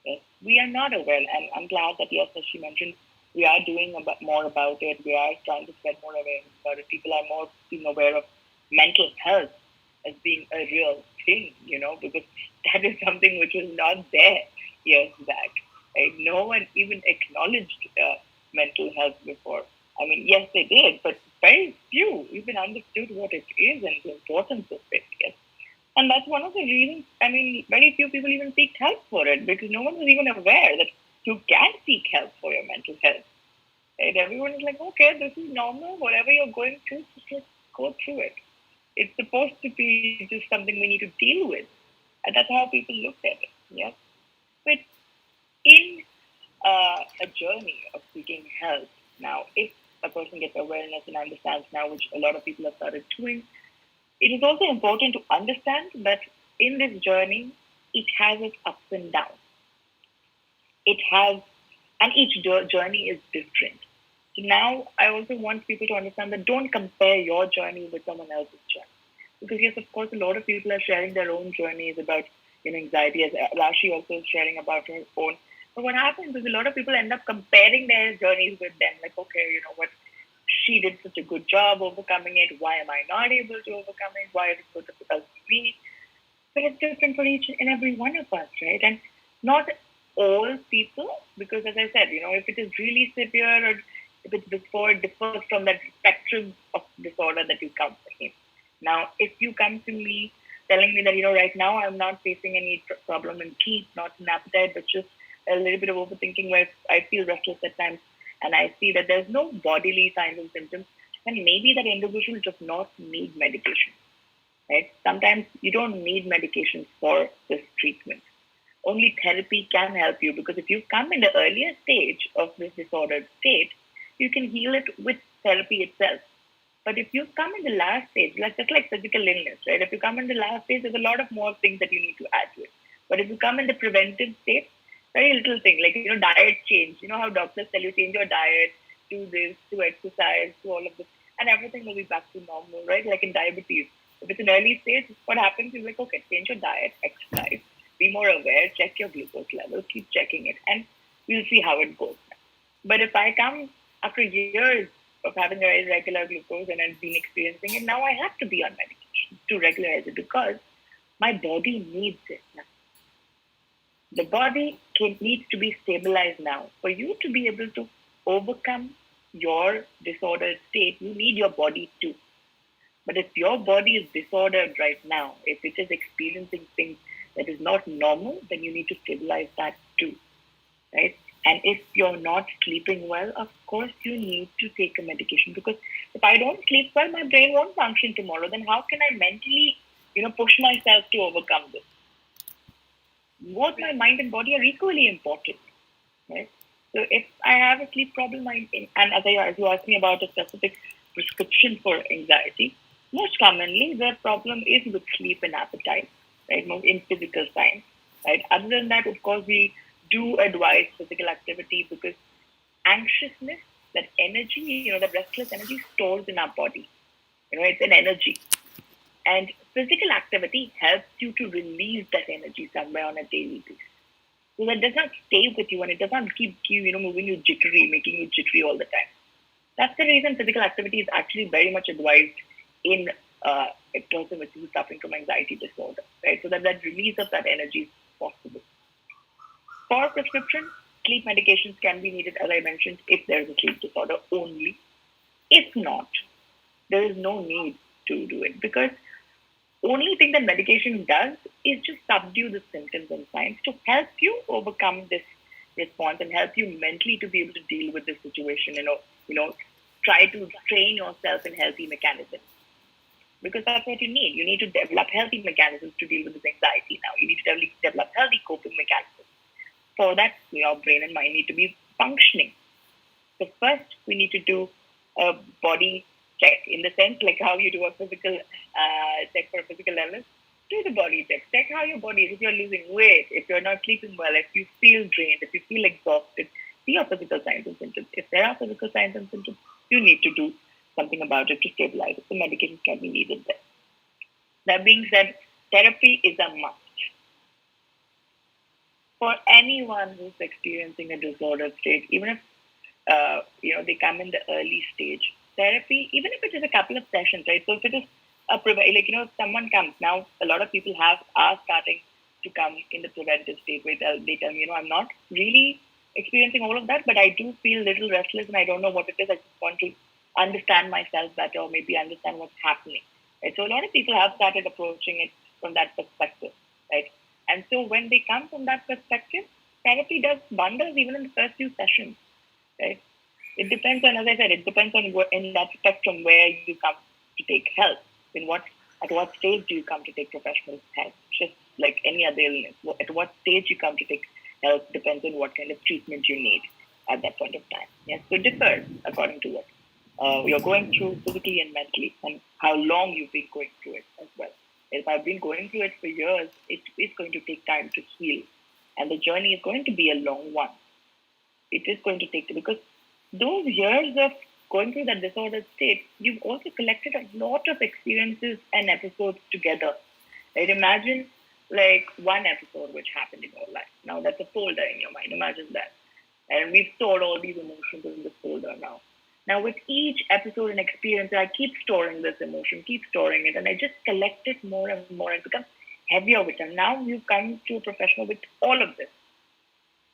Yes, we are not aware, and I'm glad that yes, as she mentioned, we are doing more about it. We are trying to spread more awareness about it. People are more being aware of mental health as being a real thing, because that is something which was not there years back. Right? No one even acknowledged mental health before. I mean, yes, they did, but very few even understood what it is and the importance of it. Yes. And that's one of the reasons, I mean, very few people even seek help for it because no one was even aware that you can seek help for your mental health. Right? Everyone is like, okay, this is normal. Whatever you're going through, just go through it. It's supposed to be just something we need to deal with. And that's how people looked at it. Yes. But in a journey of seeking help, now, if a person gets awareness and understands now, which a lot of people have started doing, it is also important to understand that in this journey, it has its ups and downs. It has, and each journey is different. So now I also want people to understand that don't compare your journey with someone else's journey. Because yes, of course, a lot of people are sharing their own journeys about anxiety, as Raashi also is sharing about her own. But what happens is a lot of people end up comparing their journeys with them. Like, okay, you know what, she did such a good job overcoming it. Why am I not able to overcome it? Why is it so difficult for me? But it's different for each and every one of us, right? And not all people, because as I said, if it is really severe or if it's before, it differs from that spectrum of disorder that you come from. Now, if you come to me telling me that, right now I'm not facing any problem in sleep, not in appetite, but just a little bit of overthinking where I feel restless at times, and I see that there's no bodily signs and symptoms, then maybe that individual does not need medication. Right? Sometimes you don't need medication for this treatment. Only therapy can help you because if you come in the earlier stage of this disordered state, you can heal it with therapy itself. But if you come in the last stage, like just like physical illness, right? If you come in the last stage, there's a lot of more things that you need to add to it. But if you come in the preventive state, very little thing like diet change. You know how doctors tell you change your diet, do this, do exercise, do all of this, and everything will be back to normal, right? Like in diabetes, if it's an early stage, what happens is like okay, change your diet, exercise, be more aware, check your glucose level, keep checking it, and we'll see how it goes. But if I come after years of having a irregular glucose and I've been experiencing it, now I have to be on medication to regularize it because my body needs it now. The body needs to be stabilized now. For you to be able to overcome your disordered state, you need your body too. But if your body is disordered right now, if it is experiencing things that is not normal, then you need to stabilize that too, right? And if you're not sleeping well, of course you need to take a medication because if I don't sleep well, my brain won't function tomorrow. Then how can I mentally, push myself to overcome this? Both my mind and body are equally important, right? So if I have a sleep problem, and as you asked me about a specific prescription for anxiety, most commonly the problem is with sleep and appetite, right? Most in physical signs, right? Other than that, of course, we do advise physical activity because anxiousness, that energy, that restless energy stores in our body. It's an energy. And physical activity helps you to release that energy somewhere on a daily basis. So that does not stay with you and it does not keep you, moving you jittery, making you jittery all the time. That's the reason physical activity is actually very much advised in a person who is suffering from anxiety disorder, right? So that release of that energy is possible. For prescription, sleep medications can be needed, as I mentioned, if there is a sleep disorder only. If not, there is no need to do it because only thing that medication does is just subdue the symptoms and signs to help you overcome this response and help you mentally to be able to deal with this situation. Try to train yourself in healthy mechanisms because that's what you need. You need to develop healthy mechanisms to deal with this anxiety now. You need to develop healthy coping mechanisms. For that, your brain and mind need to be functioning. So first, we need to do a body check in the sense like how you do a physical check for a physical illness. Do the body check. Check how your body is. If you're losing weight, if you're not sleeping well, if you feel drained, if you feel exhausted, see your physical signs and symptoms. If there are physical signs and symptoms, you need to do something about it to stabilize it. So medications can be needed there. That being said, therapy is a must. For anyone who's experiencing a disordered state, even if they come in the early stage, therapy, even if it is a couple of sessions, right? So if it is if someone comes now, a lot of people are starting to come in the preventive state where they tell me, I'm not really experiencing all of that, but I do feel a little restless and I don't know what it is. I just want to understand myself better or maybe understand what's happening. Right? So a lot of people have started approaching it from that perspective, right? And so when they come from that perspective, therapy does wonders even in the first few sessions, right? It depends on, as I said, it depends on in that spectrum where you come to take help. At what stage do you come to take professional help? Just like any other illness, at what stage you come to take help depends on what kind of treatment you need at that point of time. Yes, so it differs according to what you're going through physically and mentally, and how long you've been going through it as well. If I've been going through it for years, it is going to take time to heal, and the journey is going to be a long one. It is going to take because those years of going through that disordered state, you've also collected a lot of experiences and episodes together. Right? Imagine like one episode which happened in your life. Now that's a folder in your mind. Imagine that. And we've stored all these emotions in this folder now. Now with each episode and experience, I keep storing this emotion, keep storing it, and I just collect it more and more and become heavier with it. Now you've come to a professional with all of this.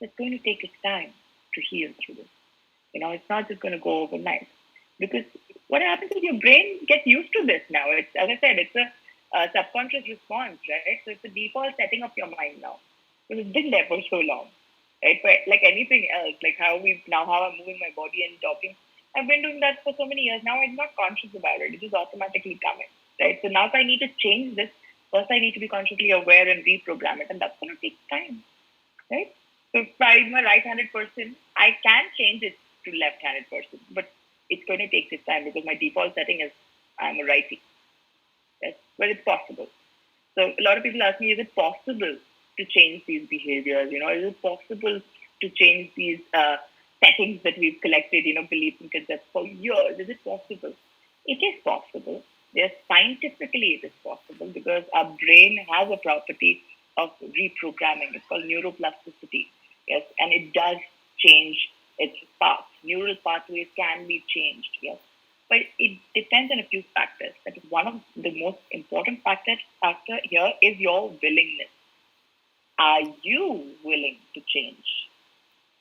It's going to take its time to heal through this. It's not just going to go overnight. Because what happens is your brain gets used to this now. It's, as I said, it's a subconscious response, right? So it's the default setting of your mind now. Because it's been there for so long, right? But like anything else, like how I'm moving my body and talking, I've been doing that for so many years. Now I'm not conscious about it. It is automatically coming, right? So now if I need to change this, first I need to be consciously aware and reprogram it. And that's going to take time, right? So if I'm a right-handed person, I can change it to left-handed person, but it's going to take this time because my default setting is I'm a righty. Yes, but it's possible. So a lot of people ask me, is it possible to change these behaviors? Is it possible to change these settings that we've collected, beliefs and concepts for years? Is it possible? It is possible. Yes, scientifically it is possible because our brain has a property of reprogramming. It's called neuroplasticity. Yes, and it does change its paths. Neural pathways can be changed. Yes, but it depends on a few factors. That is one of the most important factor here is your willingness. Are you willing to change?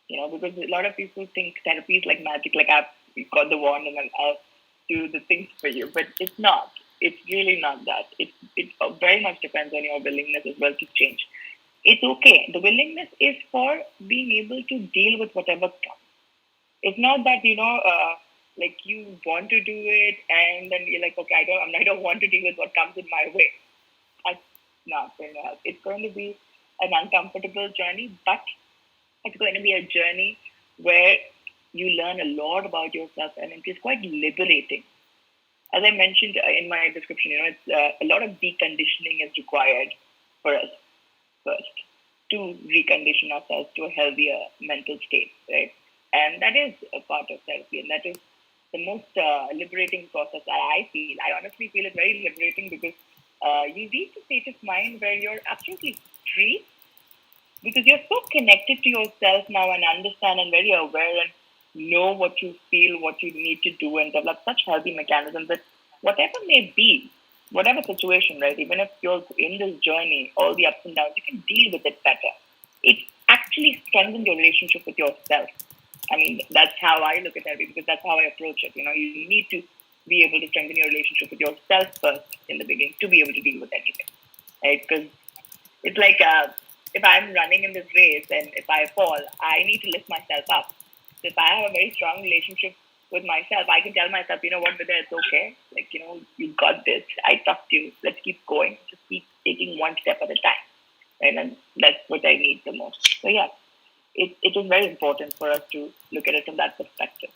Because a lot of people think therapy is like magic, like I've got the wand and I'll do the things for you, but it's not. It's really not that. It very much depends on your willingness as well to change. It's okay. The willingness is for being able to deal with whatever comes. It's not that like you want to do it and then you're like, okay, I don't want to deal with what comes in my way. That's not going to help. It's going to be an uncomfortable journey, but it's going to be a journey where you learn a lot about yourself, and it is quite liberating. As I mentioned in my description, it's a lot of deconditioning is required for us first to recondition ourselves to a healthier mental state, right? And that is a part of therapy, and that is the most liberating process that I feel. I honestly feel it very liberating because you reach a state of mind where you're absolutely free because you're so connected to yourself now and understand and very aware and know what you feel, what you need to do, and develop such healthy mechanisms that whatever may be, whatever situation, right, even if you're in this journey, all the ups and downs, you can deal with it better. It actually strengthens your relationship with yourself. I mean, that's how I look at it because that's how I approach it. You need to be able to strengthen your relationship with yourself first in the beginning to be able to deal with anything, right? Because it's like if I'm running in this race and if I fall, I need to lift myself up. So if I have a very strong relationship with myself, I can tell myself, you know what, Vidhya, it's okay. Like, you got this. I trust you. Let's keep going. Just keep taking one step at a time. Right? And that's what I need the most. So yeah, it is very important for us to look at it from that perspective.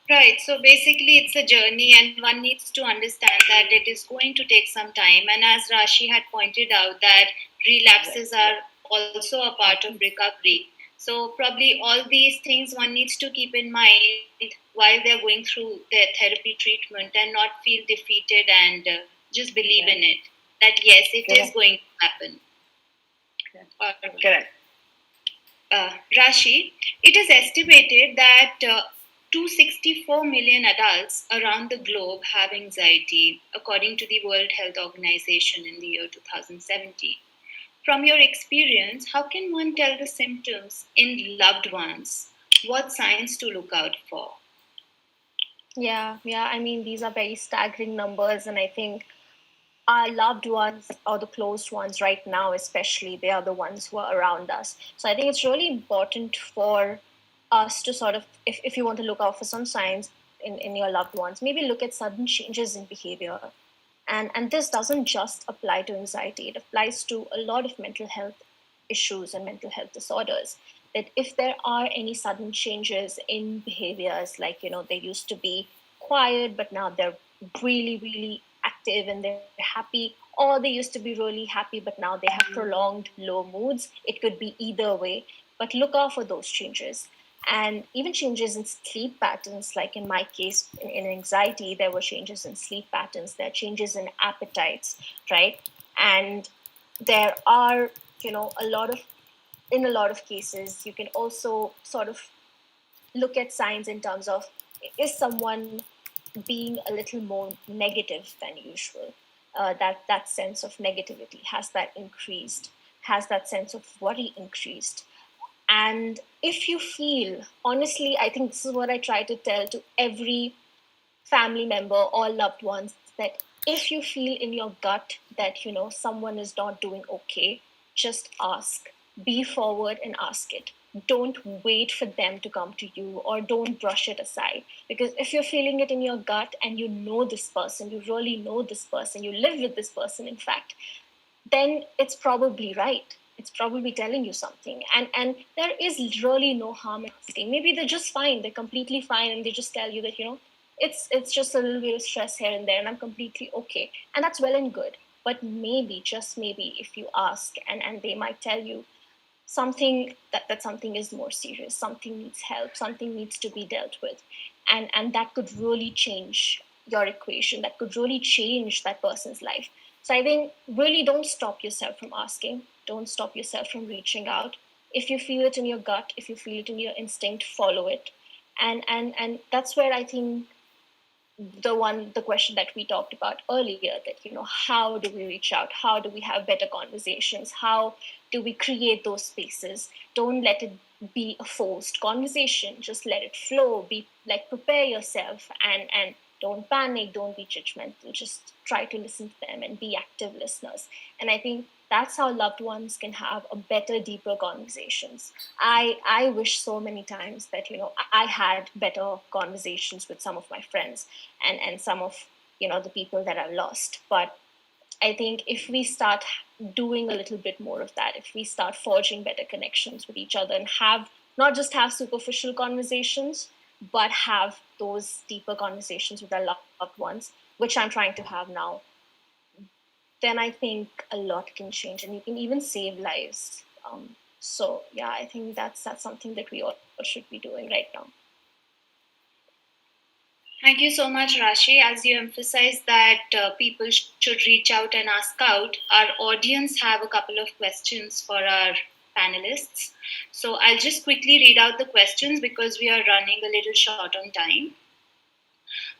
Right. So basically, it's a journey, and one needs to understand that it is going to take some time. And as Raashi had pointed out, that relapses are also a part of recovery. So probably all these things one needs to keep in mind while they're going through their therapy treatment, and not feel defeated, and just believe in it that yes, it is going to happen. Correct. Raashi, it is estimated that 264 million adults around the globe have anxiety, according to the World Health Organization in the year 2017. From your experience, how can one tell the symptoms in loved ones? What signs to look out for? Yeah. I mean, these are very staggering numbers, and I think our loved ones or the closed ones right now, especially, they are the ones who are around us. So I think it's really important for us to sort of, if you want to look out for some signs in your loved ones, maybe look at sudden changes in behavior. And this doesn't just apply to anxiety, it applies to a lot of mental health issues and mental health disorders. That if there are any sudden changes in behaviors, like, they used to be quiet, but now they're really, really active and they're happy, or they used to be really happy, but now they have prolonged low moods, it could be either way. But look out for those changes. And even changes in sleep patterns, like in my case, in anxiety, there were changes in sleep patterns, there are changes in appetites, right? And there are, in a lot of cases, you can also sort of look at signs in terms of, is someone being a little more negative than usual? That sense of negativity, has that increased? Has that sense of worry increased? And if you feel, honestly, I think this is what I try to tell to every family member or loved ones, that if you feel in your gut that, someone is not doing okay, just ask. Be forward and ask it. Don't wait for them to come to you, or don't brush it aside. Because if you're feeling it in your gut and you know this person, you really know this person, you live with this person, in fact, then it's probably right. It's probably telling you something. And there is really no harm in asking. Maybe they're just fine, they're completely fine, and they just tell you that, it's just a little bit of stress here and there, and I'm completely okay. And that's well and good. But maybe, just maybe, if you ask, and they might tell you something, that something is more serious, something needs help, something needs to be dealt with. And that could really change your equation, that could really change that person's life. So I think really don't stop yourself from asking. Don't stop yourself from reaching out. If you feel it in your gut, if you feel it in your instinct, follow it. And that's where I think the question that we talked about earlier, that how do we reach out, how do we have better conversations, how do we create those spaces. Don't let it be a forced conversation, just let it flow, be like, prepare yourself, and don't panic, don't be judgmental, just try to listen to them and be active listeners. And I think that's how loved ones can have a better, deeper conversations. I wish so many times that I had better conversations with some of my friends, and some of the people that I've lost. But I think if we start doing a little bit more of that, if we start forging better connections with each other and have not just have superficial conversations, but have those deeper conversations with our loved ones, which I'm trying to have now, then I think a lot can change, and you can even save lives. So yeah, I think that's something that we all should be doing right now. Thank you so much, Raashi. As you emphasize that people should reach out and ask out, our audience have a couple of questions for our panelists. So I'll just quickly read out the questions because we are running a little short on time.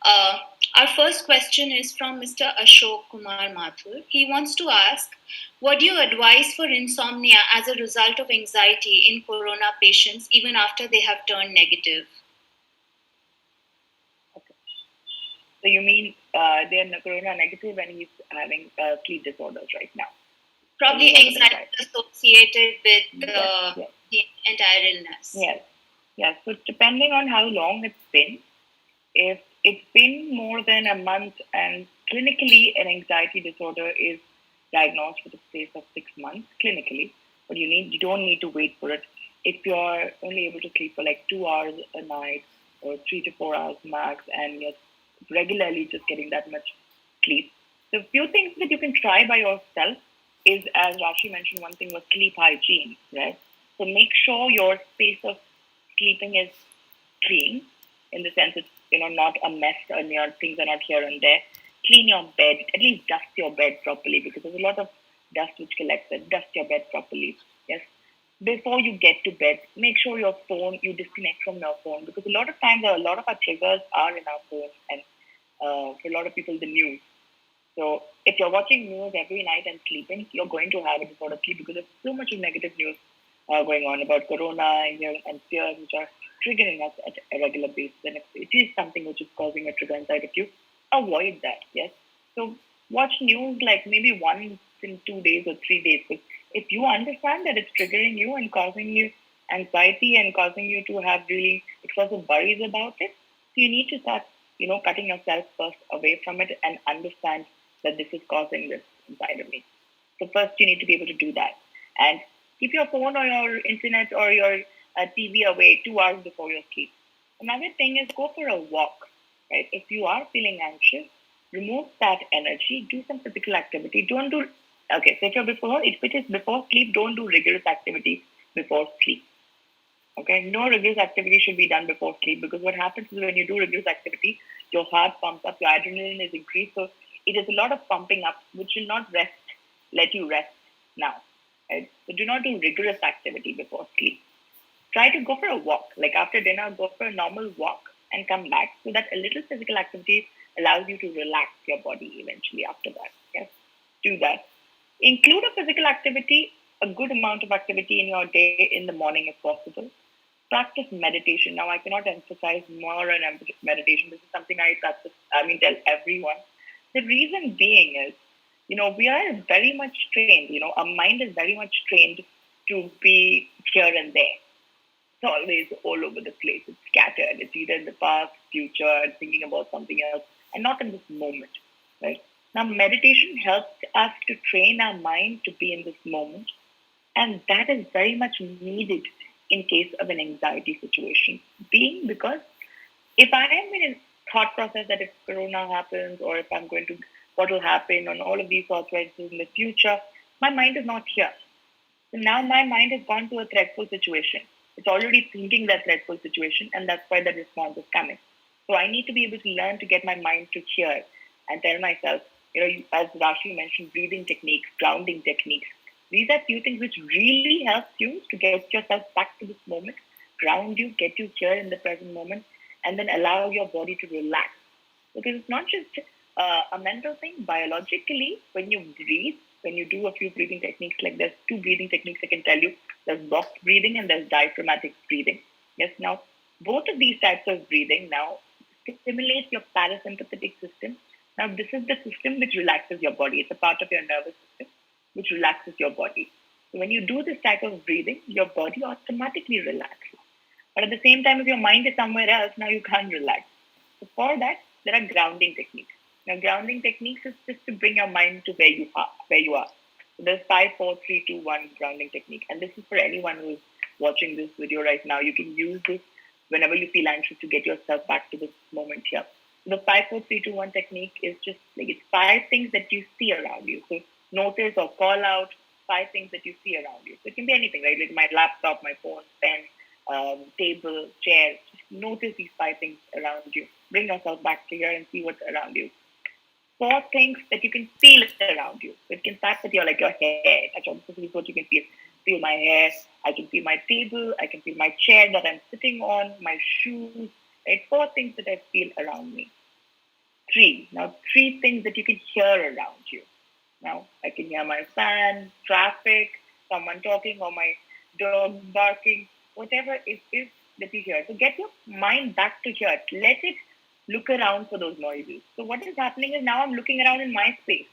Uh, our first question is from Mr. Ashok Kumar Mathur. He wants to ask, what do you advise for insomnia as a result of anxiety in corona patients even after they have turned negative? So you mean they're corona negative and he's having sleep disorders right now? Probably anxiety associated with yes. the entire illness. Yes. So depending on how long it's been, if it's been more than a month and clinically an anxiety disorder is diagnosed for the space of 6 months clinically, but you don't need to wait for it. If you're only able to sleep for like 2 hours a night or 3 to 4 hours max, and you're regularly just getting that much sleep, the few things that you can try by yourself is, as Raashi mentioned, one thing was sleep hygiene, right? So make sure your space of sleeping is clean, in the sense it's not a mess and your things are not here and there. Clean your bed, at least dust your bed properly, because there's a lot of dust which collects there. Dust your bed properly. Yes. Before you get to bed, make sure you disconnect from your phone, because a lot of times a lot of our triggers are in our phone, and for a lot of people the news. So if you're watching news every night and sleeping, you're going to have a disordered sleep, because there's so much of negative news going on about corona and fears which are triggering us at a regular basis. And if it is something which is causing a trigger inside of you, avoid that. Yes. So watch news like maybe once in 2 days or 3 days. But if you understand that it's triggering you and causing you anxiety and causing you to have really excessive worries about it, so you need to start, cutting yourself first away from it and understand that this is causing this inside of me. So first you need to be able to do that. And keep your phone or your internet or your TV away 2 hours before your sleep. Another thing is go for a walk, right? If you are feeling anxious, remove that energy, do some physical activity. Don't do, okay, so if it is before sleep, don't do rigorous activity before sleep. Okay, no rigorous activity should be done before sleep, because what happens is when you do rigorous activity, your heart pumps up, your adrenaline is increased. So it is a lot of pumping up, which will not let you rest now. Right? So do not do rigorous activity before sleep. Try to go for a walk. Like after dinner, go for a normal walk and come back, so that a little physical activity allows you to relax your body eventually after that. Yes, do that. Include a physical activity, a good amount of activity in your day in the morning if possible. Practice meditation. Now, I cannot emphasize more on meditation. This is something I tell everyone. The reason being is, we are very much trained, our mind is very much trained to be here and there. It's always all over the place. It's scattered. It's either in the past, future, thinking about something else, and not in this moment, right? Now, meditation helps us to train our mind to be in this moment, and that is very much needed in case of an anxiety situation. Being because if I am in a thought process that if corona happens, or if I'm going to, what will happen, and all of these thoughts right in the future, my mind is not here. So now my mind has gone to a threatful situation. It's already thinking that threatful situation, and that's why the response is coming. So I need to be able to learn to get my mind to here and tell myself, As Raashi mentioned, breathing techniques, grounding techniques. These are few things which really help you to get yourself back to this moment, ground you, get you here in the present moment, and then allow your body to relax. Because it's not just a mental thing. Biologically, when you breathe, when you do a few breathing techniques, like there's two breathing techniques I can tell you. There's box breathing and there's diaphragmatic breathing. Yes, now both of these types of breathing now stimulate your parasympathetic system. Now, this is the system which relaxes your body. It's a part of your nervous system which relaxes your body. So when you do this type of breathing, your body automatically relaxes. But at the same time, if your mind is somewhere else, now you can't relax. So for that, there are grounding techniques. Now, grounding techniques is just to bring your mind to where you are. So there's 5, 4, 3, 2, 1 grounding technique, and this is for anyone who's watching this video right now. You can use this whenever you feel anxious to get yourself back to this moment here. So the 5, 4, 3, 2, 1 technique is just like it's 5 things that you see around you. So notice or call out 5 things that you see around you. So it can be anything, right? Like my laptop, my phone, pen, table, chair. Just notice these 5 things around you. Bring yourself back to here and see what's around you. 4 things that you can feel around you. So it can start with your hair. This is what you can feel. Feel my hair. I can feel my table. I can feel my chair that I'm sitting on. My shoes. Right? 4 things that I feel around me. 3. Now 3 things that you can hear around you. Now I can hear my fan, traffic, someone talking, or my dog barking. Whatever it is that you hear. So get your mind back to here. Let it look around for those noises. So what is happening is now I'm looking around in my space.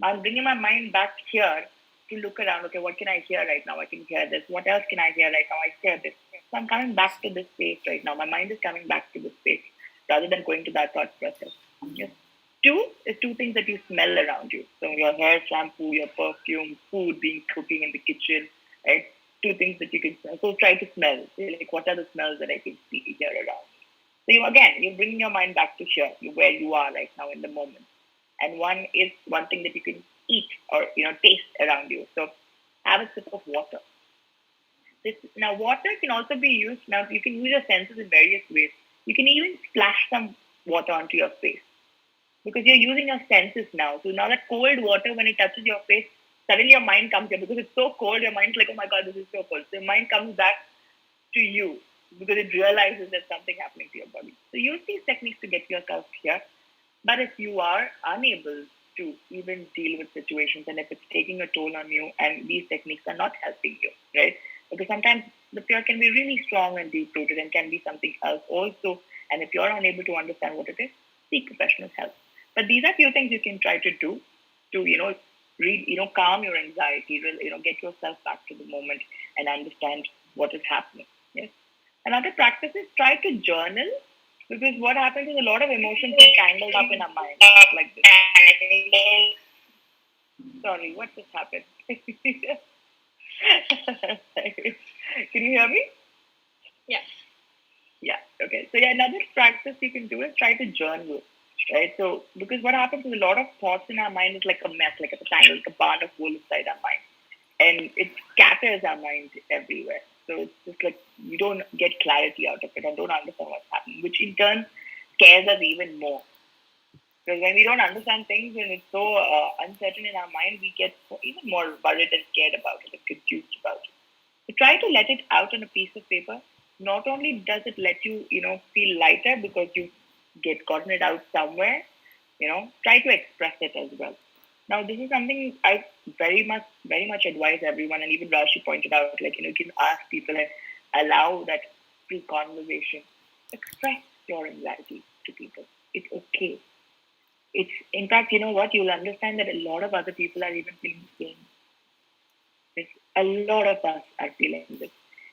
I'm bringing my mind back here to look around. Okay, what can I hear right now? I can hear this. What else can I hear right now? I hear this. So I'm coming back to this space right now. My mind is coming back to this space rather than going to that thought process. Yes. 2 is 2 things that you smell around you. So your hair, shampoo, your perfume, food being cooking in the kitchen, right? 2 things that you can smell. So try to smell. Like what are the smells that I can see here around? So you're bringing your mind back to here, where you are right now in the moment. And 1 thing that you can eat or taste around you. So have a sip of water. Now water can also be used. Now you can use your senses in various ways. You can even splash some water onto your face because you're using your senses now. So now that cold water, when it touches your face, suddenly your mind comes here because it's so cold. Your mind's like, oh my god, this is so cold. So your mind comes back to you because it realizes there's something happening to your body. So use these techniques to get yourself here. But if you are unable to even deal with situations and if it's taking a toll on you and these techniques are not helping you, right? Because sometimes the fear can be really strong and deep rooted and can be something else also. And if you're unable to understand what it is, seek professional help. But these are few things you can try to do to, calm your anxiety, get yourself back to the moment and understand what is happening. Yes. Another practice is try to journal because what happens is a lot of emotions get tangled up in our mind like this. Sorry, what just happened? Can you hear me? Yeah. Yeah. Okay. So another practice you can do is try to journal. Right. So because what happens is a lot of thoughts in our mind is like a mess, like a tangle, like a barn of wool inside our mind. And it scatters our mind everywhere. So it's just like you don't get clarity out of it and don't understand what's happening, which in turn scares us even more. Because when we don't understand things and it's so uncertain in our mind, we get even more worried and scared about it and confused about it. So try to let it out on a piece of paper. Not only does it let you, feel lighter because you get gotten it out somewhere, try to express it as well. Now, this is something I very much advise everyone, and even Raashi pointed out, you can ask people and allow that free conversation. Express your anxiety to people. It's okay. It's in fact, you know what? You'll understand that a lot of other people are even feeling the same. A lot of us are feeling this.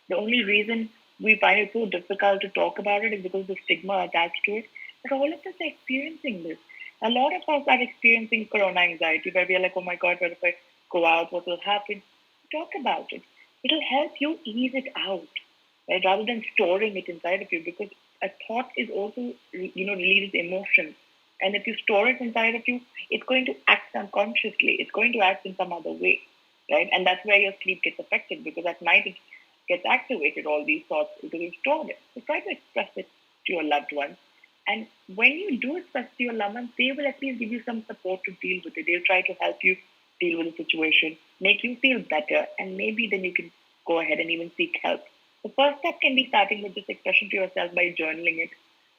The only reason we find it so difficult to talk about it is because of the stigma attached to it. But all of us are experiencing this. A lot of us are experiencing corona anxiety where we are like, oh my God, what if I go out? What will happen? Talk about it. It'll help you ease it out, right? Rather than storing it inside of you, because a thought is also, releases emotions. And if you store it inside of you, it's going to act unconsciously. It's going to act in some other way, right? And that's where your sleep gets affected because at night it gets activated, all these thoughts, because you've stored it. So try to express it to your loved ones And when you do express to your loved ones, they will at least give you some support to deal with it. They'll try to help you deal with the situation, make you feel better, and maybe then you can go ahead and even seek help. The first step can be starting with this expression to yourself by journaling it.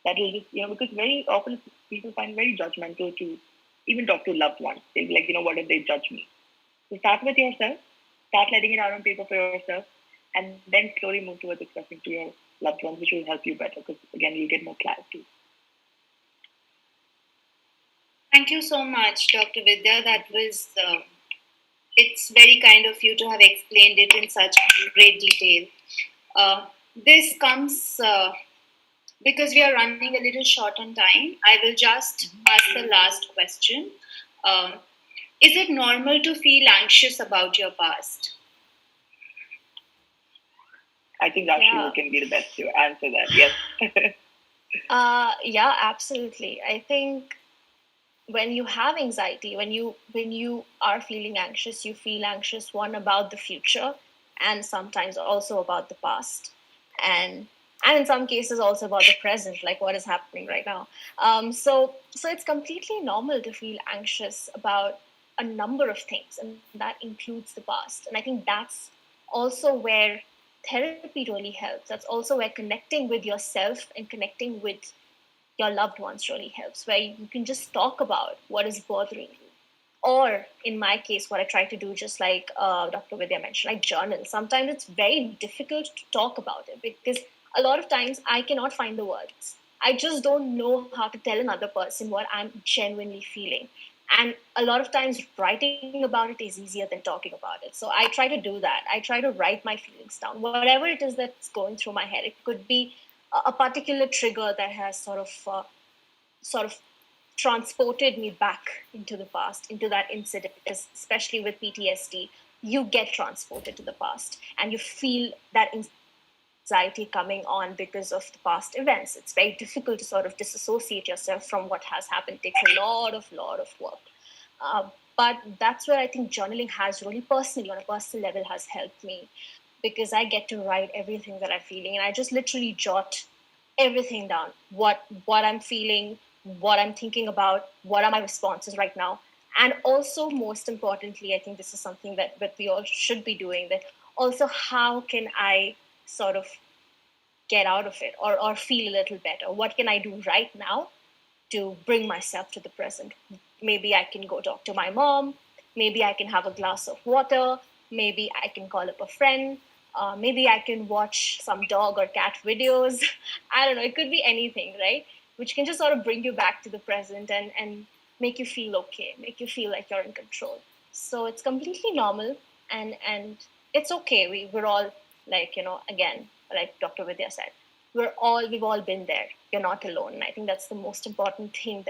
That will just, because very often people find very judgmental to even talk to loved ones. They'll be like, what if they judge me? So start with yourself, start letting it out on paper for yourself, and then slowly move towards expressing to your loved ones, which will help you better because, again, you'll get more clarity. Thank you so much, Dr. Vidya. That was, it's very kind of you to have explained it in such great detail. This comes because we are running a little short on time. I will just ask the last question. Is it normal to feel anxious about your past? I think Raashi can be the best to answer that. Yes. Yeah, absolutely. I think when you have anxiety, when you are feeling anxious, you feel anxious one about the future, and sometimes also about the past, and in some cases also about the present, like what is happening right now. So it's completely normal to feel anxious about a number of things, and that includes the past. And I think that's also where therapy really helps. That's also where connecting with yourself and connecting with your loved ones really helps, where you can just talk about what is bothering you. Or in my case, what I try to do, just like Dr. Vidya mentioned, I journal. Sometimes it's very difficult to talk about it because a lot of times I cannot find the words. I just don't know how to tell another person what I'm genuinely feeling. And a lot of times writing about it is easier than talking about it. So I try to do that. I try to write my feelings down, whatever it is that's going through my head. It could be a particular trigger that has sort of transported me back into the past, into that incident, because especially with PTSD, you get transported to the past and you feel that anxiety coming on because of the past events. It's very difficult to sort of disassociate yourself from what has happened. It takes a lot of work. But that's where I think journaling has really personally, on a personal level, has helped me, because I get to write everything that I'm feeling, and I just literally jot everything down. What I'm feeling, what I'm thinking about, what are my responses right now. And also, most importantly, I think this is something that we all should be doing, that also how can I sort of get out of it, or feel a little better? What can I do right now to bring myself to the present? Maybe I can go talk to my mom. Maybe I can have a glass of water. Maybe I can call up a friend. Maybe I can watch some dog or cat videos. I don't know. It could be anything, right? Which can just sort of bring you back to the present and make you feel okay, make you feel like you're in control. So it's completely normal, and it's okay. We're all, like, again, like Dr. Vidya said, we've all been there. You're not alone. And I think that's the most important thing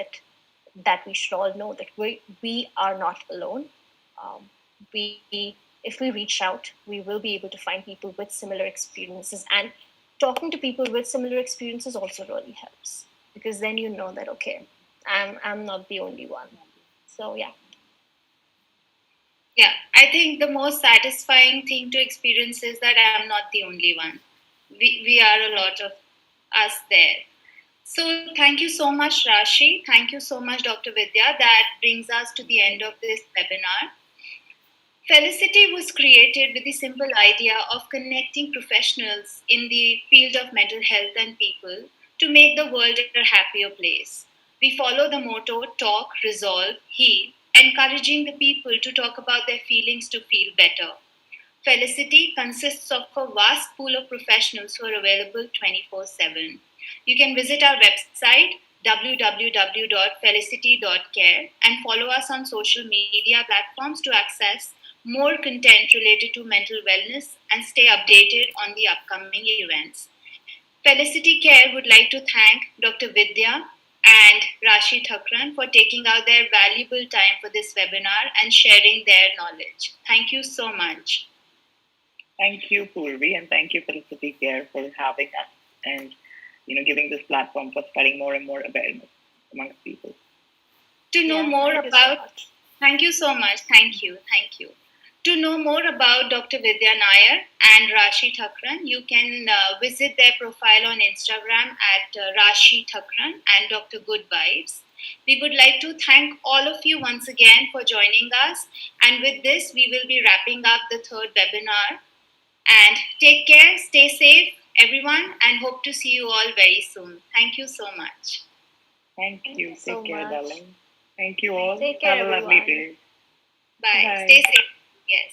that we should all know, that we are not alone. We If we reach out, we will be able to find people with similar experiences, and talking to people with similar experiences also really helps, because then you know that, okay, I'm not the only one. So yeah. Yeah, I think the most satisfying thing to experience is that I am not the only one. We are a lot of us there. So thank you so much, Raashi. Thank you so much, Dr. Vidya. That brings us to the end of this webinar. Felicity was created with the simple idea of connecting professionals in the field of mental health and people to make the world a happier place. We follow the motto talk, resolve, heal, encouraging the people to talk about their feelings to feel better. Felicity consists of a vast pool of professionals who are available 24/7. You can visit our website www.felicity.care and follow us on social media platforms to access more content related to mental wellness and stay updated on the upcoming events. Felicity Care would like to thank Dr. Vidya and Raashi Thakran for taking out their valuable time for this webinar and sharing their knowledge. Thank you so much. Thank you, Purvi, and thank you, Felicity Care, for having us and giving this platform for spreading more and more awareness amongst people. To know more about, thank you so much. Thank you. To know more about Dr. Vidhya Nair and Raashi Thakran, you can visit their profile on Instagram at Raashi Thakran and Dr. Good Vibes. We would like to thank all of you once again for joining us. And with this, we will be wrapping up the third webinar. And take care, stay safe, everyone, and hope to see you all very soon. Thank you so much. Thank you. so Take care, much. darling. Thank you all. Take care, Have a lovely everyone. day. Bye. Bye. Stay safe. Yes.